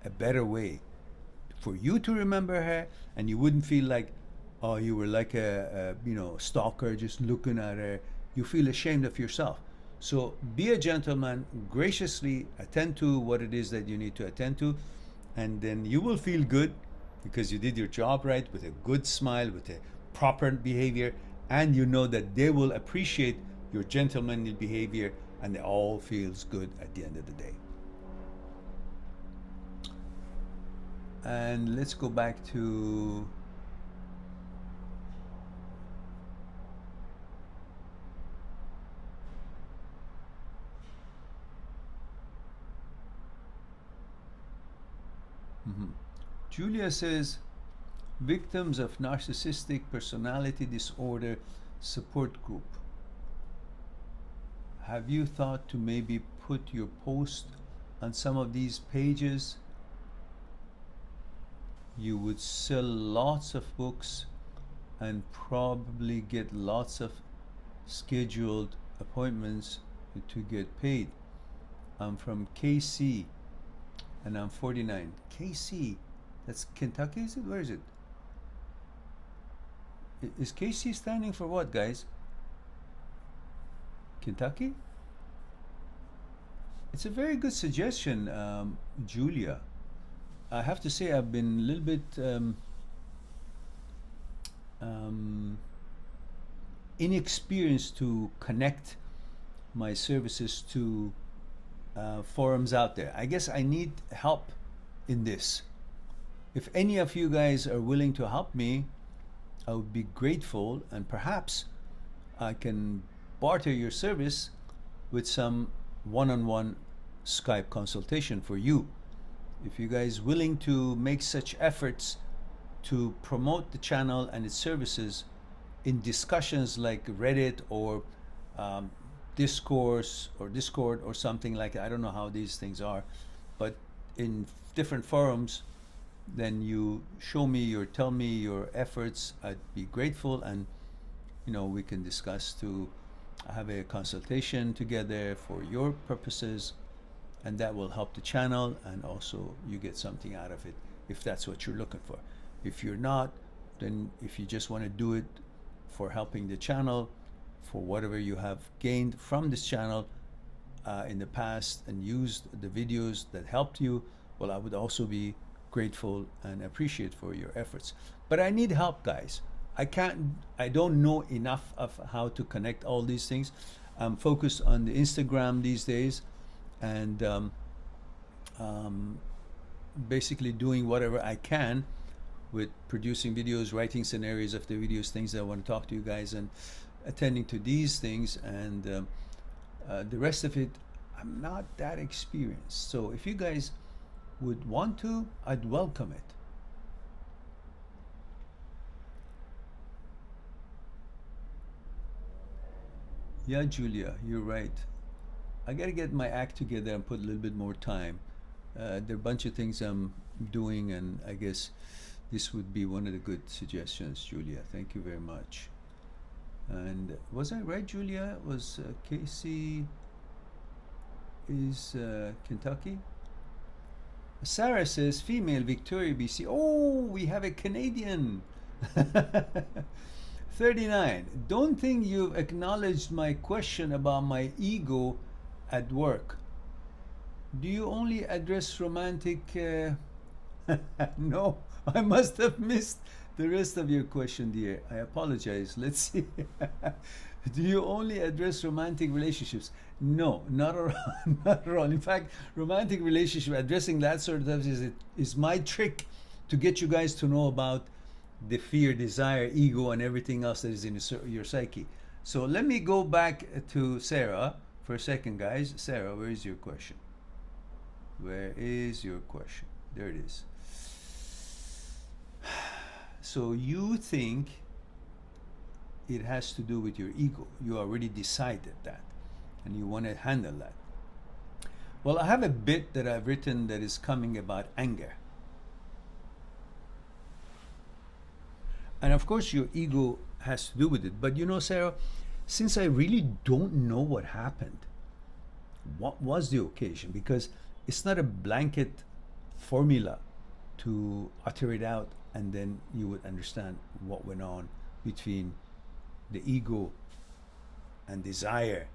a better way for you to remember her, and you wouldn't feel like, oh, you were like a stalker just looking at her. You feel ashamed of yourself. So be a gentleman, graciously attend to what it is that you need to attend to, and then you will feel good because you did your job right, with a good smile, with a proper behavior, and you know that they will appreciate your gentlemanly behavior, and it all feels good at the end of the day. And let's go back to Julia says, victims of narcissistic personality disorder support group. Have you thought to maybe put your post on some of these pages? You would sell lots of books and probably get lots of scheduled appointments to get paid. I'm from KC and I'm 49. KC, that's Kentucky, is it? Where is it? Is KC standing for what, guys? Kentucky? It's a very good suggestion, Julia. I have to say I've been a little bit inexperienced to connect my services to forums out there. I guess I need help in this. If any of you guys are willing to help me, I would be grateful, and perhaps I can barter your service with some one-on-one Skype consultation for you. If you guys willing to make such efforts to promote the channel and its services in discussions like Reddit or Discord or something like that. I don't know how these things are, but in different forums, then you show me or tell me your efforts. I'd be grateful, and we can discuss to have a consultation together for your purposes, and that will help the channel, and also you get something out of it if that's what you're looking for. If you're not, then if you just want to do it for helping the channel, for whatever you have gained from this channel in the past and used the videos that helped you, well, I would also be grateful and appreciate for your efforts. But I need help, guys. I don't know enough of how to connect all these things. I'm focused on the Instagram these days, and basically doing whatever I can with producing videos, writing scenarios of the videos, things that I want to talk to you guys, and attending to these things, and the rest of it, I'm not that experienced. So if you guys would want to, I'd welcome it. Yeah, Julia, you're right. I gotta get my act together and put a little bit more time. There are a bunch of things I'm doing, and I guess this would be one of the good suggestions, Julia. Thank you very much. And was I right, Julia? Was Casey is Kentucky? Sarah says female, Victoria, BC. Oh, we have a Canadian. 39. Don't think you've acknowledged my question about my ego at work. Do you only address romantic? No, I must have missed the rest of your question, dear. I apologize. Let's see. Do you only address romantic relationships? No, not at all. Not at all. In fact, romantic relationship, addressing that sort of stuff is my trick to get you guys to know about the fear, desire, ego, and everything else that is in your psyche. So let me go back to Sarah for a second, guys. Sarah, where is your question? Where is your question? There it is. So you think it has to do with your ego. You already decided that, and you want to handle that. Well, I have a bit that I've written that is coming about anger. And of course, your ego has to do with it. But Sarah, since I really don't know what happened, what was the occasion? Because it's not a blanket formula to utter it out, and then you would understand what went on between the ego and desire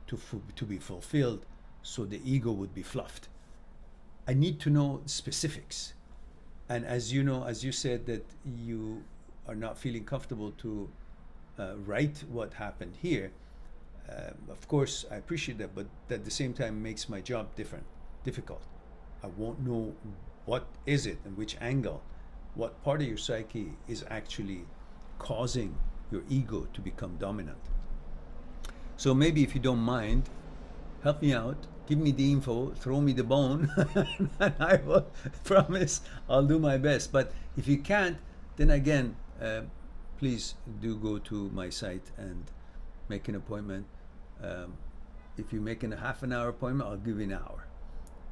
to be fulfilled, so the ego would be fluffed. I need to know specifics. And as you know, as you said that you are not feeling comfortable to write what happened here, of course I appreciate that, but at the same time makes my job difficult. I won't know what is it and which angle, what part of your psyche is actually causing your ego to become dominant. So maybe if you don't mind, help me out, give me the info, throw me the bone, and I will promise I'll do my best. But if you can't, then again, please do go to my site and make an appointment. If you're making a half an hour appointment, I'll give you an hour.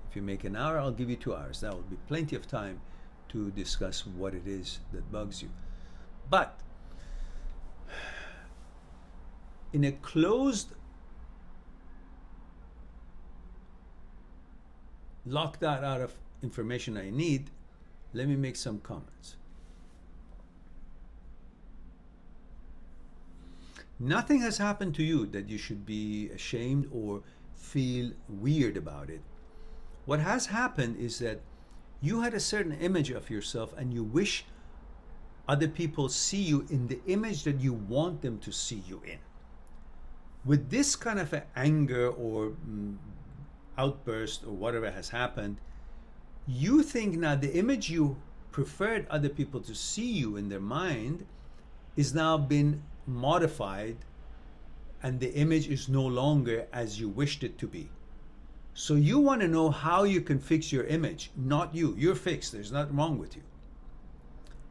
If you make an hour, I'll give you 2 hours. That will be plenty of time to discuss what it is that bugs you. But in a closed, locked out of information I need, let me make some comments. Nothing has happened to you that you should be ashamed or feel weird about it. What has happened is that you had a certain image of yourself and you wish other people see you in the image that you want them to see you in. With this kind of anger or outburst or whatever has happened, you think now the image you preferred other people to see you in their mind is now been modified, and the image is no longer as you wished it to be. So you want to know how you can fix your image, not you. You're fixed. There's nothing wrong with you.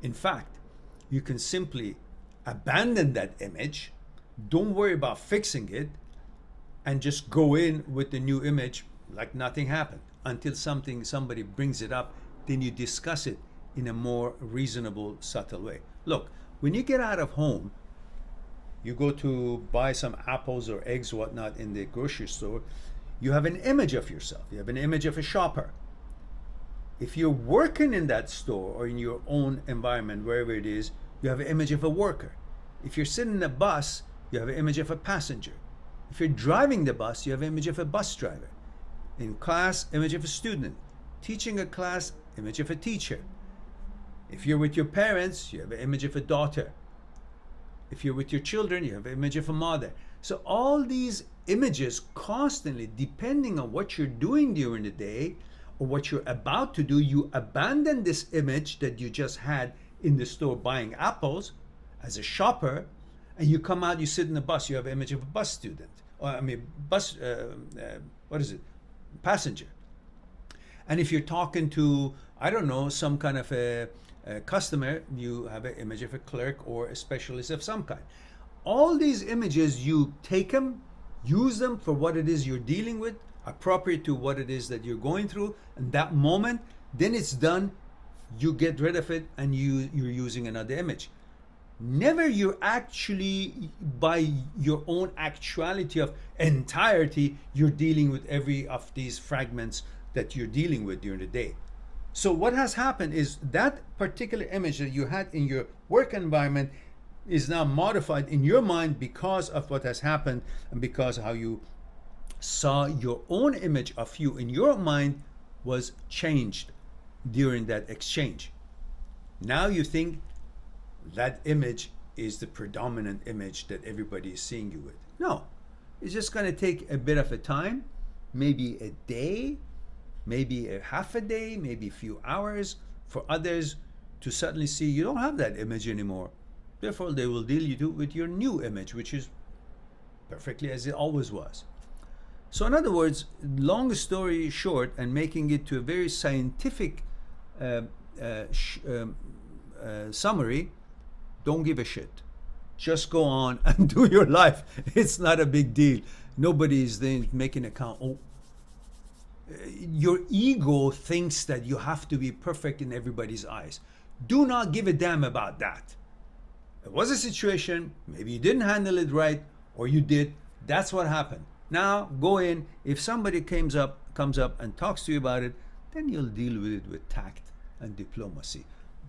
In fact, you can simply abandon that image, don't worry about fixing it, and just go in with the new image like nothing happened until somebody brings it up. Then you discuss it in a more reasonable, subtle way. Look, when you get out of home, you go to buy some apples or eggs, whatnot, in the grocery store, you have an image of yourself. You have an image of a shopper. If you're working in that store or in your own environment, wherever it is, you have an image of a worker. If you're sitting in a bus, you have an image of a passenger. If you're driving the bus, you have an image of a bus driver. In class, image of a student. Teaching a class, image of a teacher. If you're with your parents, you have an image of a daughter. If you're with your children, you have an image of a mother. So all these images constantly, depending on what you're doing during the day or what you're about to do, you abandon this image that you just had in the store buying apples as a shopper, and you come out, you sit in the bus, you have an image of a bus student, or passenger. And if you're talking to, I don't know, some kind of a customer, you have an image of a clerk or a specialist of some kind. All these images, you take them, use them for what it is you're dealing with, appropriate to what it is that you're going through, and that moment, then it's done, you get rid of it, and you're using another image. Never you're actually, by your own actuality of entirety, you're dealing with every of these fragments that you're dealing with during the day. So what has happened is that particular image that you had in your work environment is now modified in your mind because of what has happened and because how you saw your own image of you in your mind was changed during that exchange. Now you think that image is the predominant image that everybody is seeing you with. No, it's just going to take a bit of a time, maybe a day, maybe a half a day, maybe a few hours for others to suddenly see you don't have that image anymore. Therefore, they will deal with your new image, which is perfectly as it always was. So in other words, long story short, and making it to a very scientific summary, don't give a shit. Just go on and do your life. It's not a big deal. Nobody is then making account. Oh, your ego thinks that you have to be perfect in everybody's eyes. Do not give a damn about that. It was a situation, maybe you didn't handle it right, or you did. That's what happened. Now go in. If somebody comes up and talks to you about it, then you'll deal with it with tact and diplomacy.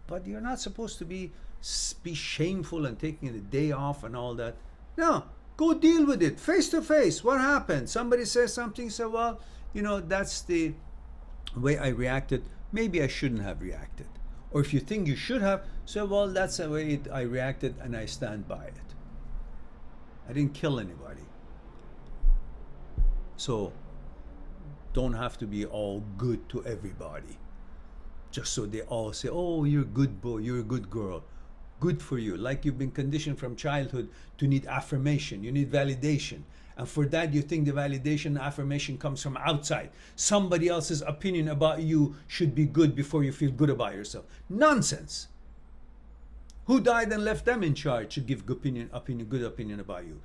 But you're not supposed to be shameful and taking a day off and all that. No, go deal with it face to face. What happened? Somebody says something, say, well, that's the way I reacted. Maybe I shouldn't have reacted. Or if you think you should have, say, well, that's the way I reacted and I stand by it. I didn't kill anybody. So don't have to be all good to everybody. Just so they all say, oh, you're a good boy, you're a good girl. Good for you. Like you've been conditioned from childhood to need affirmation. You need validation. And for that, you think the validation and affirmation comes from outside. Somebody else's opinion about you should be good before you feel good about yourself. Nonsense. Who died and left them in charge to give good opinion about you?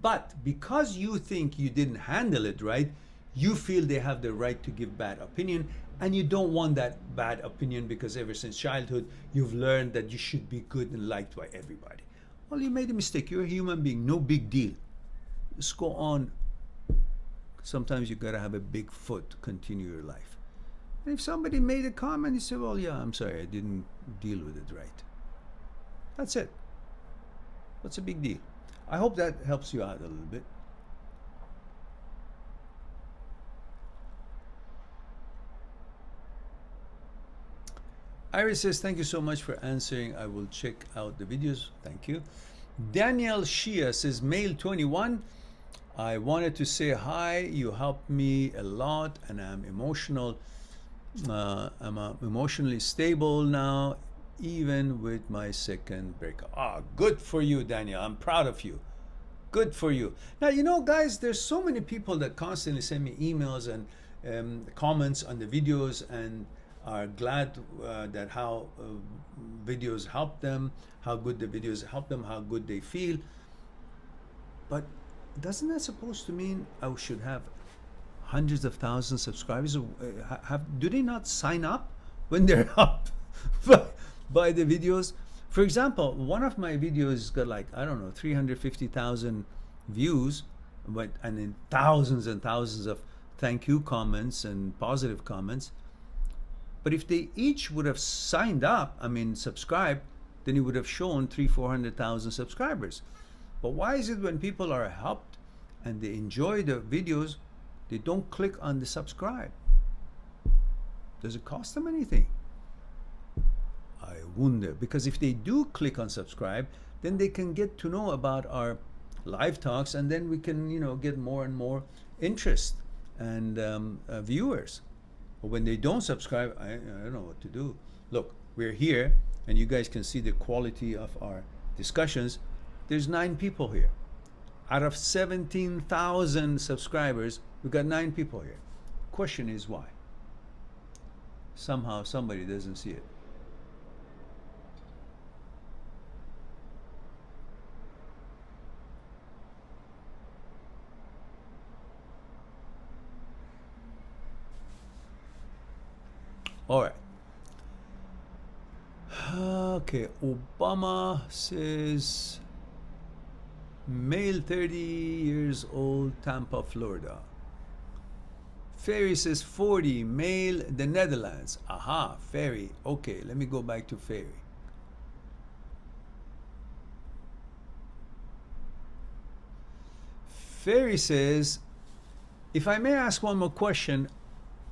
But because you think you didn't handle it right, you feel they have the right to give bad opinion, and you don't want that bad opinion because ever since childhood, you've learned that you should be good and liked by everybody. Well, you made a mistake. You're a human being. No big deal. Just go on. Sometimes you gotta have a big foot to continue your life. And if somebody made a comment, you say, well, yeah, I'm sorry, I didn't deal with it right. That's it. What's a big deal? I hope that helps you out a little bit. Iris says, thank you so much for answering. I will check out the videos. Thank you. Daniel Shia says, male 21. I wanted to say hi. You helped me a lot, and I'm emotional. I'm emotionally stable now, even with my second breakup. Ah, good for you, Daniel. I'm proud of you. Good for you. Now, you know, guys, there's so many people that constantly send me emails and comments on the videos and are glad that how videos help them, how good the videos help them, how good they feel. But doesn't that supposed to mean I should have hundreds of thousands of subscribers? Do they not sign up when they're up by the videos? For example, one of my videos got like, I don't know, 350,000 views, and then thousands and thousands of thank you comments and positive comments. But if they each would have signed up, subscribed, then it would have shown 400,000 subscribers. But why is it when people are helped and they enjoy the videos, they don't click on the subscribe? Does it cost them anything? I wonder, because if they do click on subscribe, then they can get to know about our live talks, and then we can, get more and more interest and viewers. But when they don't subscribe, I don't know what to do. Look, we're here, and you guys can see the quality of our discussions. There's 9 people here. Out of 17,000 subscribers, we've got 9 people here. Question is why? Somehow somebody doesn't see it. All right. Okay, Obama says, male 30 years old, Tampa, Florida. Ferry says 40, male, the Netherlands. Aha, Ferry. Okay, let me go back to Ferry. Ferry says, if I may ask one more question,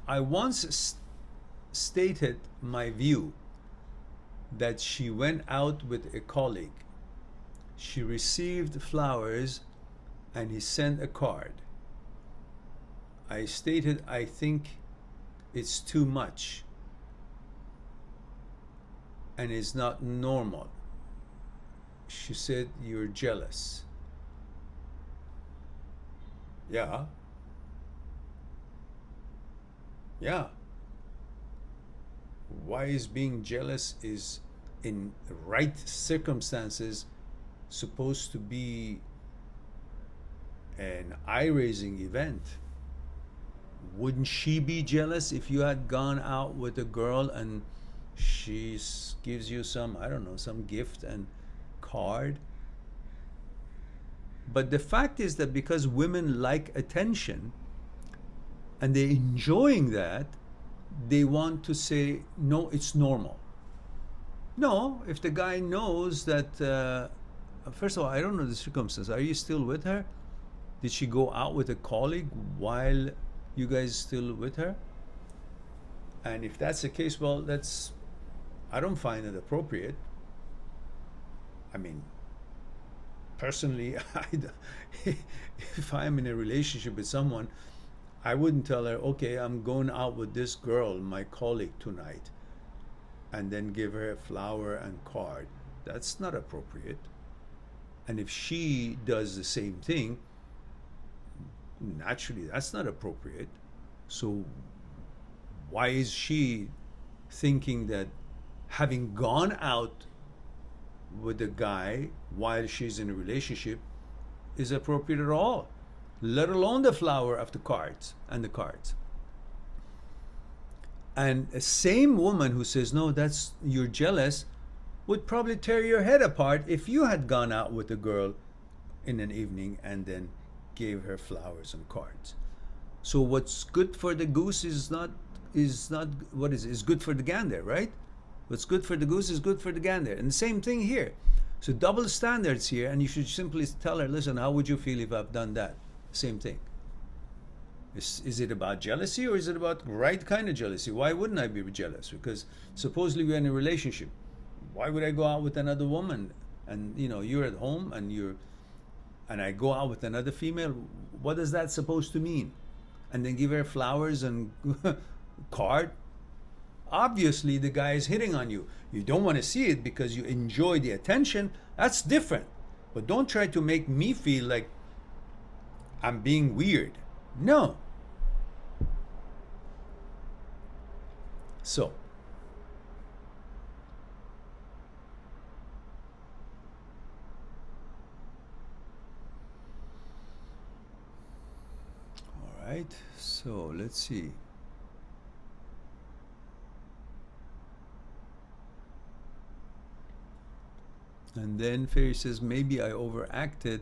I once stated my view that she went out with a colleague. She received flowers and he sent a card. I stated I think it's too much and it's not normal. She said, you're jealous. Yeah. Yeah. Why is being jealous is in right circumstances supposed to be an eye-raising event? Wouldn't she be jealous if you had gone out with a girl and she gives you some, I don't know, some gift and card? But the fact is that because women like attention and they're enjoying that, they want to say, no, it's normal. No, if the guy knows that, first of all, I don't know the circumstances. Are you still with her? Did she go out with a colleague while you guys still with her? And if that's the case, well, I don't find it appropriate. Personally, if I'm in a relationship with someone, I wouldn't tell her, okay, I'm going out with this girl, my colleague, tonight, and then give her a flower and card. That's not appropriate. And if she does the same thing, naturally, that's not appropriate. So why is she thinking that having gone out with a guy while she's in a relationship is appropriate at all? Let alone the flower of the cards and the cards. And a same woman who says, no, you're jealous, would probably tear your head apart if you had gone out with a girl in an evening and then gave her flowers and cards. So what's good for the goose is not is not, what is good for the gander, right? What's good for the goose is good for the gander. And the same thing here. So double standards here, and you should simply tell her, listen, how would you feel if I've done that? Same thing. Is it about jealousy, or is it about right kind of jealousy? Why wouldn't I be jealous? Because supposedly we're in a relationship. Why would I go out with another woman, and you're at home, and I go out with another female? What is that supposed to mean? And then give her flowers and card? Obviously the guy is hitting on you. You don't want to see it because you enjoy the attention. That's different. But don't try to make me feel like I'm being weird. No. So, all right. So let's see. And then Ferry says, maybe I overreacted,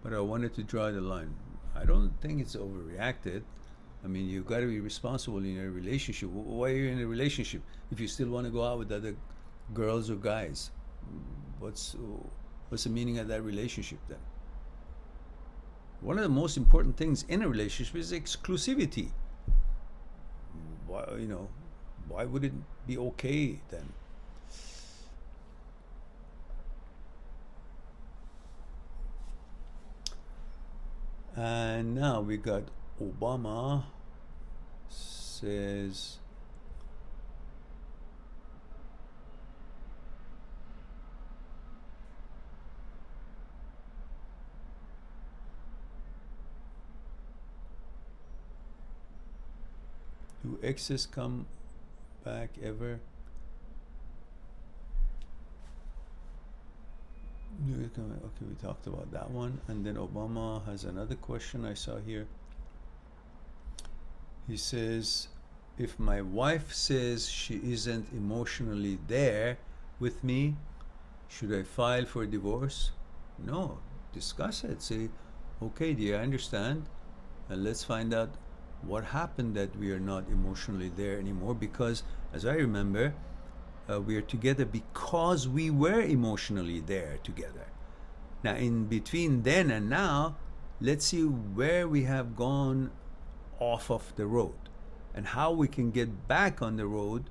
but I wanted to draw the line. I don't think it's overreacted. I mean, you've got to be responsible in your relationship. Why are you in a relationship if you still want to go out with other girls or guys? What's the meaning of that relationship then? One of the most important things in a relationship is exclusivity. Why would it be okay then? And now we got Obama says, do exes come back ever? Okay, we talked about that one. And then Obama has another question I saw here. He says, if my wife says she isn't emotionally there with me, should I file for divorce? No, discuss it. Say, okay, dear, I understand. And let's find out what happened that we are not emotionally there anymore. Because, as I remember, we are together because we were emotionally there together. Now, in between then and now, let's see where we have gone off of the road and how we can get back on the road,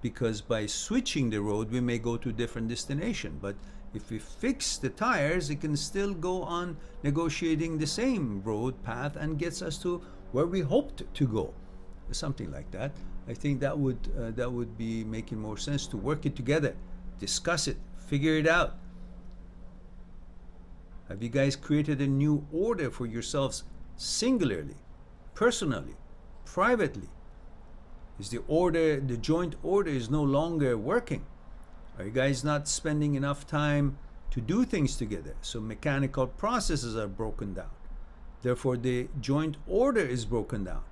because by switching the road, we may go to a different destination. But if we fix the tires, it can still go on negotiating the same road path and gets us to where we hoped to go. Something like that. I think that would be making more sense, to work it together, discuss it, figure it out. Have you guys created a new order for yourselves singularly, personally, privately? Is the joint order is no longer working? Are you guys not spending enough time to do things together? So mechanical processes are broken down. Therefore, the joint order is broken down.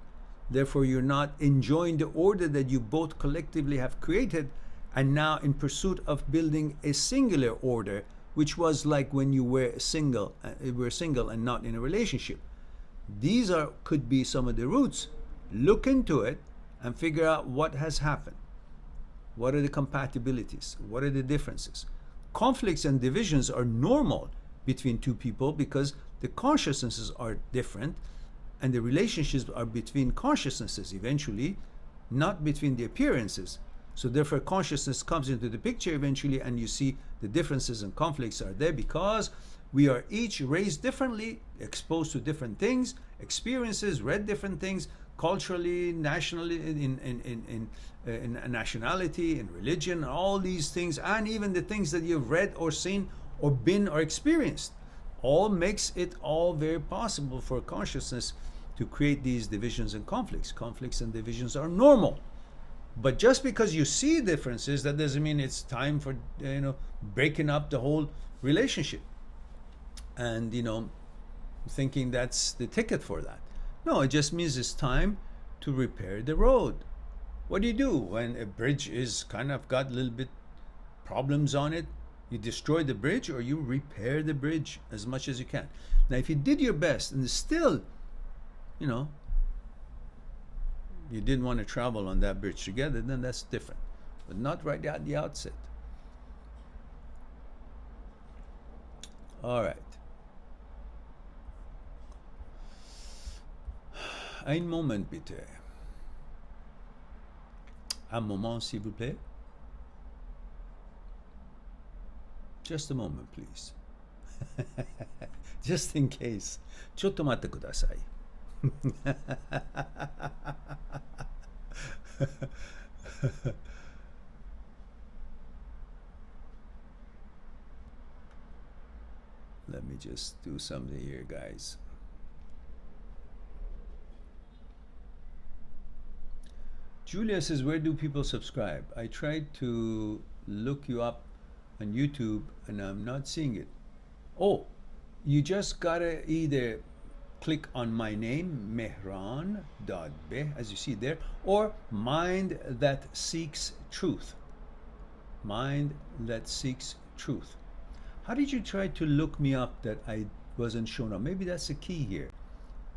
Therefore, you're not enjoying the order that you both collectively have created, and now in pursuit of building a singular order, which was like when you were single and not in a relationship. These could be some of the roots. Look into it and figure out what has happened. What are the compatibilities? What are the differences? Conflicts and divisions are normal between two people because the consciousnesses are different, and the relationships are between consciousnesses eventually, not between the appearances. So therefore consciousness comes into the picture eventually, and you see the differences and conflicts are there because we are each raised differently, exposed to different things, experiences, read different things, culturally, nationally, in nationality, in religion, all these things, and even the things that you've read or seen or been or experienced, all makes it all very possible for consciousness to create these divisions and conflicts. Conflicts and divisions are normal. But just because you see differences, that doesn't mean it's time for breaking up the whole relationship and thinking that's the ticket for that. No, it just means it's time to repair the road. What do when a bridge is kind of got a little bit problems on it? You destroy the bridge or you repair the bridge as much as you can. Now, if you did your best and still, you didn't want to travel on that bridge together, then that's different. But not right at the outset. All right. Un moment, bitte. Un moment, s'il vous plaît. Just a moment, please. Just in case. ちょっと待ってください。Let me just do something here, guys. Julia says, where do people subscribe? I tried to look you up on YouTube and I'm not seeing it. Oh, you just gotta either click on my name, Mehran, Dadbeh, as you see there, or Mind That Seeks Truth. Mind That Seeks Truth. How did you try to look me up that I wasn't shown up? Maybe that's the key here.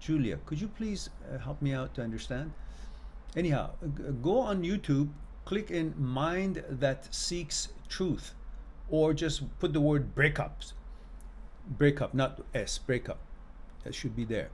Julia, could you please help me out to understand? Anyhow, go on YouTube, click in Mind That Seeks Truth, or just put the word breakups. Breakup, not S, breakup. That should be there.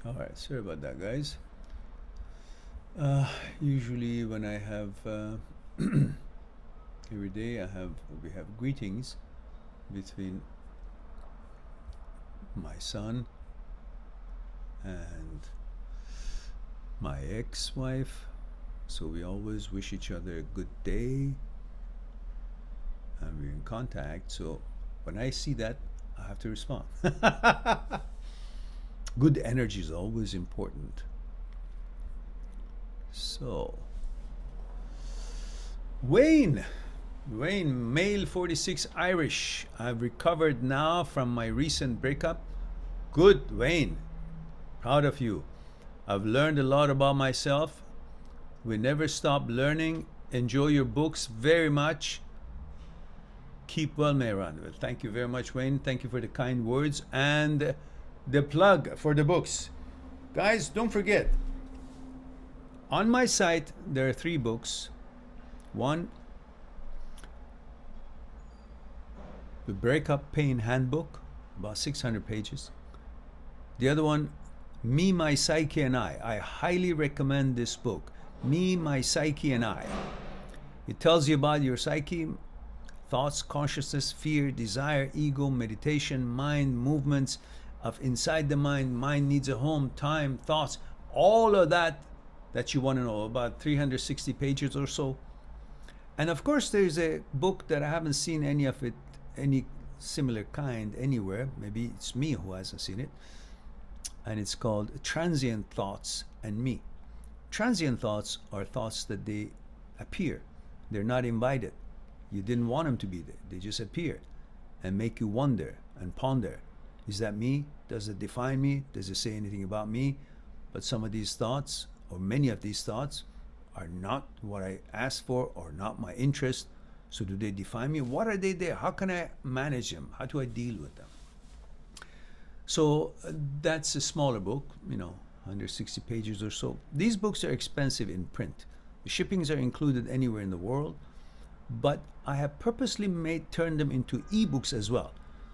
All right, sorry about that, guys. Usually when I have every day we have greetings between my son and my ex-wife, so we always wish each other a good day and we're in contact. So when I see that, I have to respond. Good energy is always important. So, Wayne, male 46, Irish. I've recovered now from my recent breakup. Good, Wayne. Proud of you. I've learned a lot about myself. We never stop learning. Enjoy your books very much. Keep well, Mehran. Well, thank you very much, Wayne. Thank you for the kind words and the plug for the books. Guys, don't forget, on my site there are 3 books. One, the Breakup Pain Handbook, about 600 pages. The other one, Me, My Psyche and I highly recommend this book, Me, My Psyche and I. It tells you about your psyche, thoughts, consciousness, fear, desire, ego, meditation, mind, movements of inside the mind. Mind needs a home, time, thoughts, all of that you want to know, about 360 pages or so. And of course there's a book that I haven't seen any similar kind anywhere. Maybe it's me who hasn't seen it. And it's called Transient Thoughts and Me. Transient thoughts are thoughts that they appear. They're not invited. You didn't want them to be there. They just appear and make you wonder and ponder. Is that me? Does it define me? Does it say anything about me? But some of these thoughts, or many of these thoughts, are not what I asked for or not my interest. So do they define me? What are they there? How can I manage them? How do I deal with them? So that's a smaller book, 160 pages or so. These books are expensive in print. The shippings are included anywhere in the world, but I have purposely turned them into ebooks as well.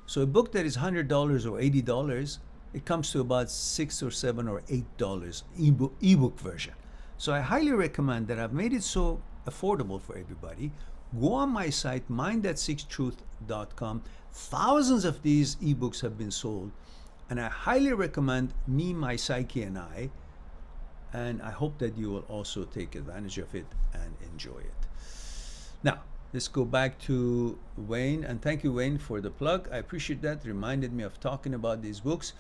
So a book that is $100 or $80, it comes to about $6 or $7 or $8 ebook version. So I highly recommend that. I've made it so affordable for everybody. Go on my site, mindthat6truth.com. Thousands of these ebooks have been sold, and I highly recommend Me, My Psyche, and I. And I hope that you will also take advantage of it and enjoy it. Now, let's go back to Wayne. And thank you, Wayne, for the plug. I appreciate that. Reminded me of talking about these books.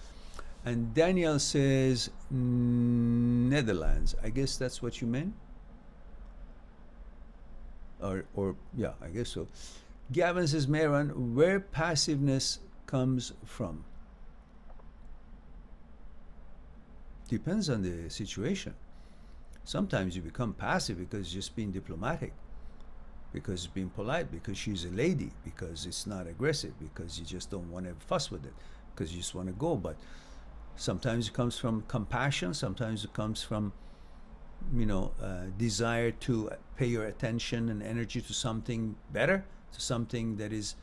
And Daniel says, Netherlands. I guess that's what you meant? Or yeah, I guess so. Gavin says, Mehran, where passiveness comes from? Depends on the situation. Sometimes you become passive because just being diplomatic, because it's being polite, because she's a lady, because it's not aggressive, because you just don't want to fuss with it, because you just want to go. But sometimes it comes from compassion. Sometimes it comes from, desire to pay your attention and energy to something better, to something that is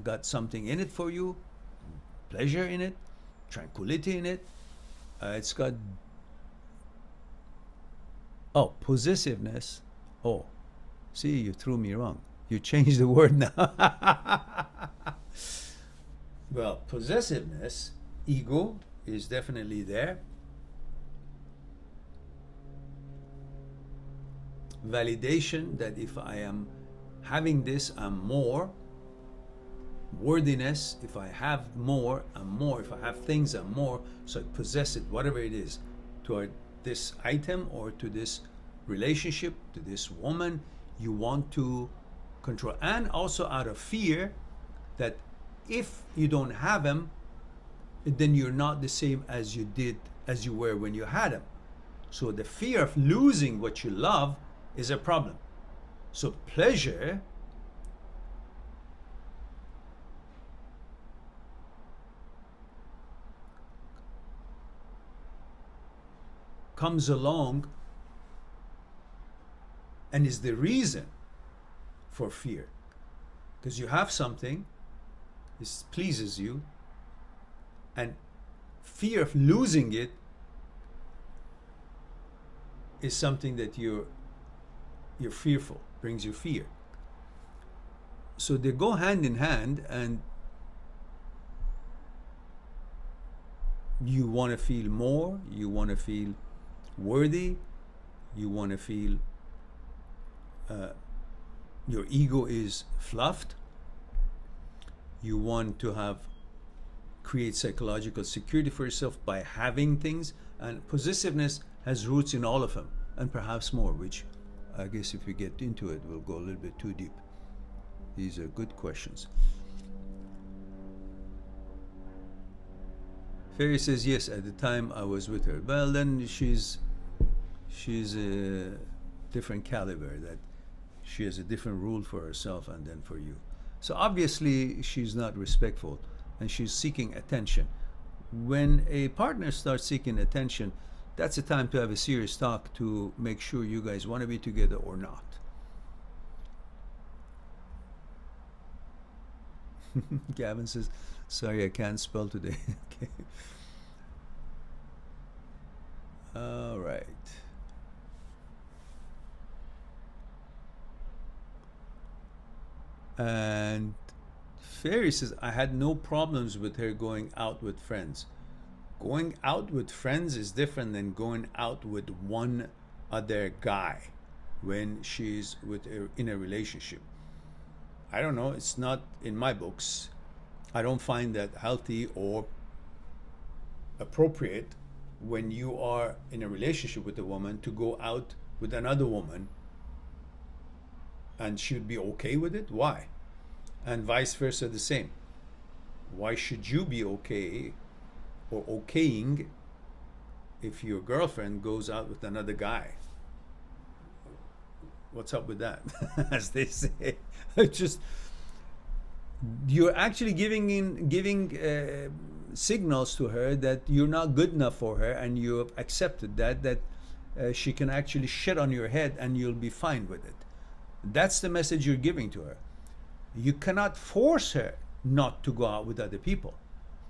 got something in it for you, pleasure in it, tranquility in it. It's got, possessiveness. Oh, see, you threw me wrong. You changed the word now. Well, possessiveness, ego, is definitely there. Validation that if I am having this, I'm more. Worthiness, if I have more, I'm more. If I have things, I'm more. So I possess it, whatever it is, to this item or to this relationship, to this woman, you want to control. And also out of fear that if you don't have them, then you're not the same as you were when you had them. So the fear of losing what you love is a problem. So pleasure comes along and is the reason for fear. Because you have something, it pleases you, and fear of losing it is something that you're fearful, brings you fear. So they go hand in hand, and you want to feel more, you want to feel worthy, you want to feel your ego is fluffed, you want to create psychological security for yourself by having things, and possessiveness has roots in all of them, and perhaps more, which I guess if we get into it, we'll go a little bit too deep. These are good questions. Fairy says, yes, at the time I was with her. Well, then she's a different caliber, that she has a different rule for herself and then for you. So obviously she's not respectful, and she's seeking attention. When a partner starts seeking attention, that's a time to have a serious talk to make sure you guys want to be together or not. Gavin says, sorry, I can't spell today. Okay. All right. And Fairy says, I had no problems with her going out with friends. Going out with friends is different than going out with one other guy when she's in a relationship. I don't know, it's not in my books. I don't find that healthy or appropriate when you are in a relationship with a woman to go out with another woman, and she'd be okay with it. Why? And vice versa, the same. Why should you be okay or okaying if your girlfriend goes out with another guy? What's up with that? As they say. Just, you're actually giving signals to her that you're not good enough for her, and you have accepted that she can actually shit on your head and you'll be fine with it. That's the message you're giving to her. You cannot force her not to go out with other people.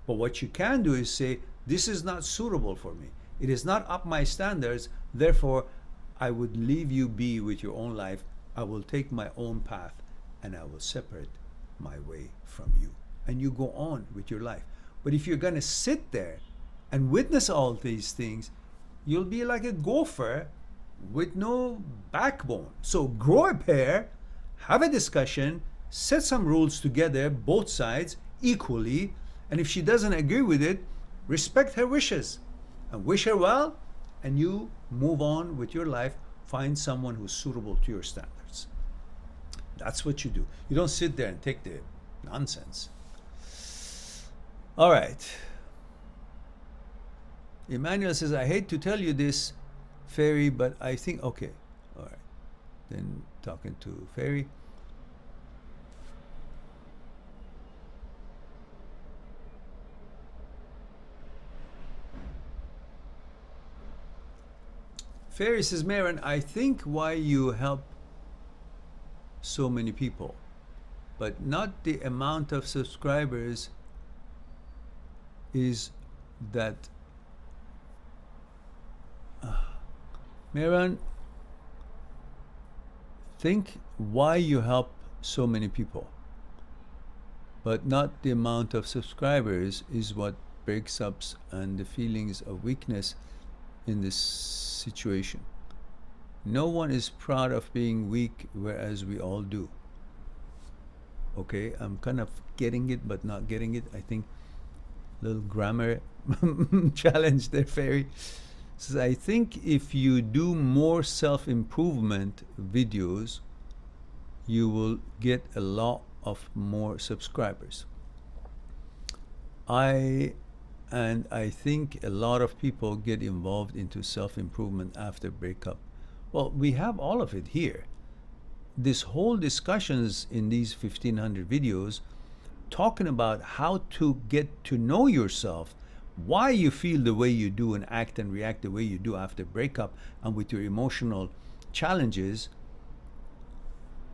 But what you can do is say, this is not suitable for me. It is not up my standards. Therefore, I would leave you be with your own life. I will take my own path. and I will separate my way from you. And you go on with your life. But if you're going to sit there and witness all these things, you'll be like a gopher with no backbone. So grow a pair, have a discussion, set some rules together, both sides equally, and if she doesn't agree with it, respect her wishes and wish her well, and you move on with your life. Find someone who's suitable to your standards. That's what you do. You don't sit there and take the nonsense. All right. Emmanuel says, I hate to tell you this, Fairy, but I think, okay. All right. Then talking to Fairy. Fairy says, Mehran, I think why you help so many people, but not the amount of subscribers, is that Mehran, think why you help so many people, but not the amount of subscribers is what breaks up and the feelings of weakness in this situation. No one is proud of being weak, whereas we all do. Okay, I'm kind of getting it, but not getting it. I think little grammar challenge there, Fairy. Says, I think if you do more self-improvement videos, you will get a lot of more subscribers. I think a lot of people get involved into self-improvement after breakup. Well, we have all of it here. This whole discussions in these 1500 videos talking about how to get to know yourself, why you feel the way you do and act and react the way you do after breakup and with your emotional challenges,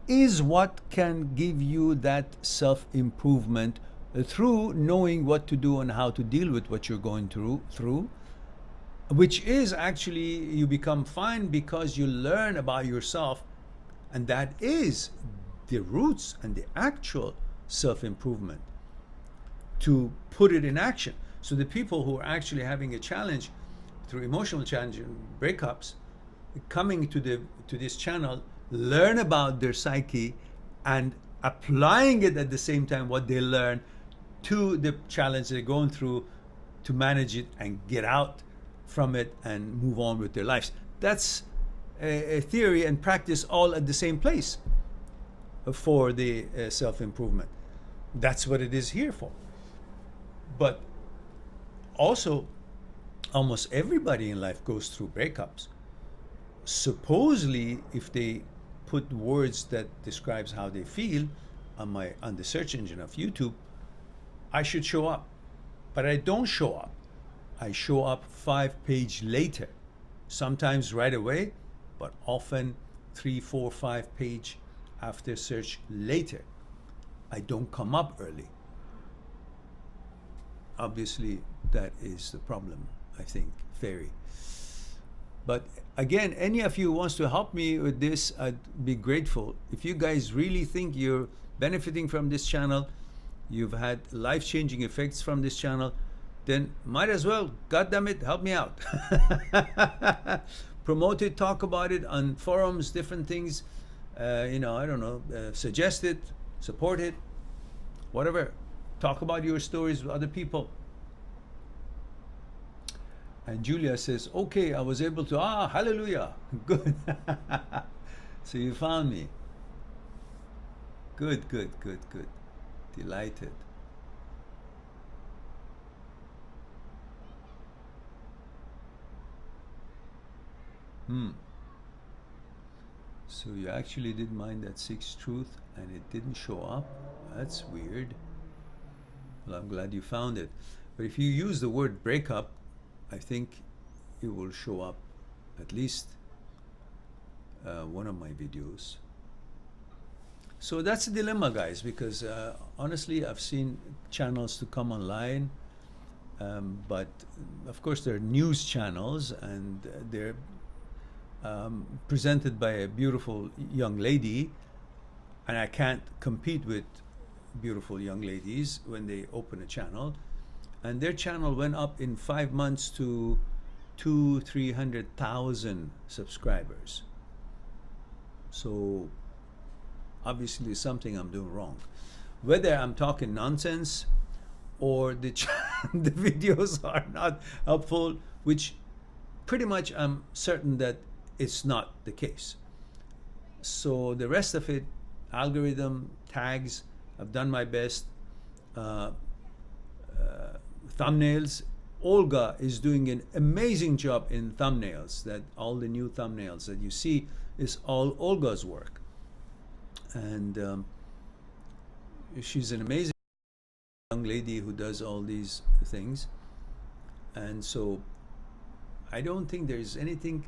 is what can give you that self-improvement through knowing what to do and how to deal with what you're going through, which is actually you become fine because you learn about yourself, and that is the roots and the actual self-improvement, to put it in action. So the people who are actually having a challenge through emotional challenge and breakups, coming to this channel, learn about their psyche and applying it at the same time what they learn to the challenge they're going through, to manage it and get out from it and move on with their lives. That's a theory and practice all at the same place for the self-improvement. That's what it is here for. But also, almost everybody in life goes through breakups. Supposedly, if they put words that describes how they feel on the search engine of YouTube, I should show up. But I don't show up. I show up 5 pages later, sometimes right away, but often 3, 4, 5 pages after search later. I don't come up early. Obviously, that is the problem, I think, Fairy. But again, any of you wants to help me with this, I'd be grateful. If you guys really think you're benefiting from this channel, you've had life-changing effects from this channel, then might as well, goddammit, help me out. Promote it, talk about it on forums, different things. I don't know, suggest it, support it, whatever. Talk about your stories with other people. And Julia says, okay, I was able to, hallelujah, good. So you found me. Good. Delighted. So you actually did mine that 6 truth and it didn't show up? That's weird. Well, I'm glad you found it. But if you use the word breakup, I think it will show up at least one of my videos. So that's a dilemma, guys, because honestly, I've seen channels to come online, but of course they're news channels and they're presented by a beautiful young lady, and I can't compete with beautiful young ladies when they open a channel. And their channel went up in 5 months to 300,000 subscribers. So obviously something I'm doing wrong. Whether I'm talking nonsense or the the videos are not helpful, which pretty much I'm certain that it's not the case. So the rest of it, algorithm, tags, I've done my best. Thumbnails, Olga is doing an amazing job in thumbnails. That all the new thumbnails that you see is all Olga's work. And she's an amazing young lady who does all these things. And so I don't think there's anything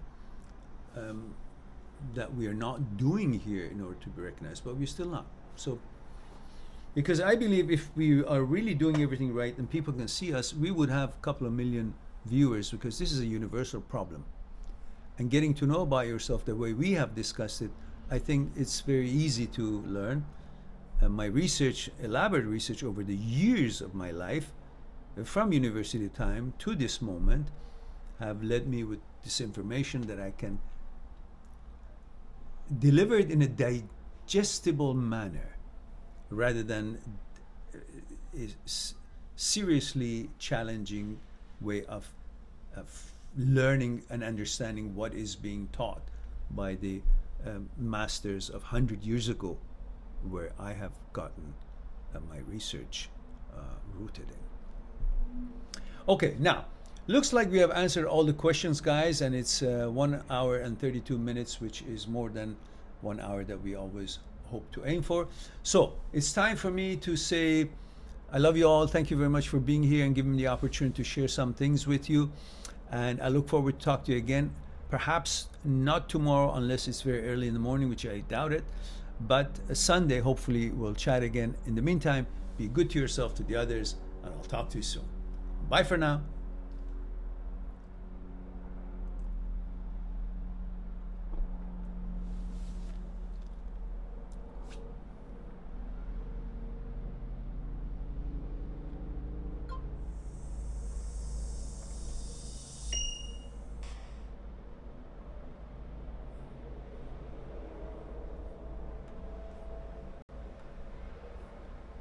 that we are not doing here in order to be recognized, but we're still not. So, because I believe if we are really doing everything right and people can see us, we would have a couple of million viewers, because this is a universal problem. And getting to know about yourself the way we have discussed it, I think it's very easy to learn. My research, elaborate research over the years of my life, from university time to this moment, have led me with this information that I can deliver it in a digestible manner, rather than a seriously challenging way of learning and understanding what is being taught by the masters of 100 years ago, where I have gotten my research rooted in. Okay, now, looks like we have answered all the questions, guys, and it's 1 hour and 32 minutes, which is more than 1 hour that we always hope to aim for. So it's time for me to say I love you all. Thank you very much for being here and giving me the opportunity to share some things with you. And I look forward to talk to you again. Perhaps not tomorrow unless it's very early in the morning, which I doubt it. But Sunday, hopefully, we'll chat again. In the meantime, be good to yourself, to the others, and I'll talk to you soon. Bye for now.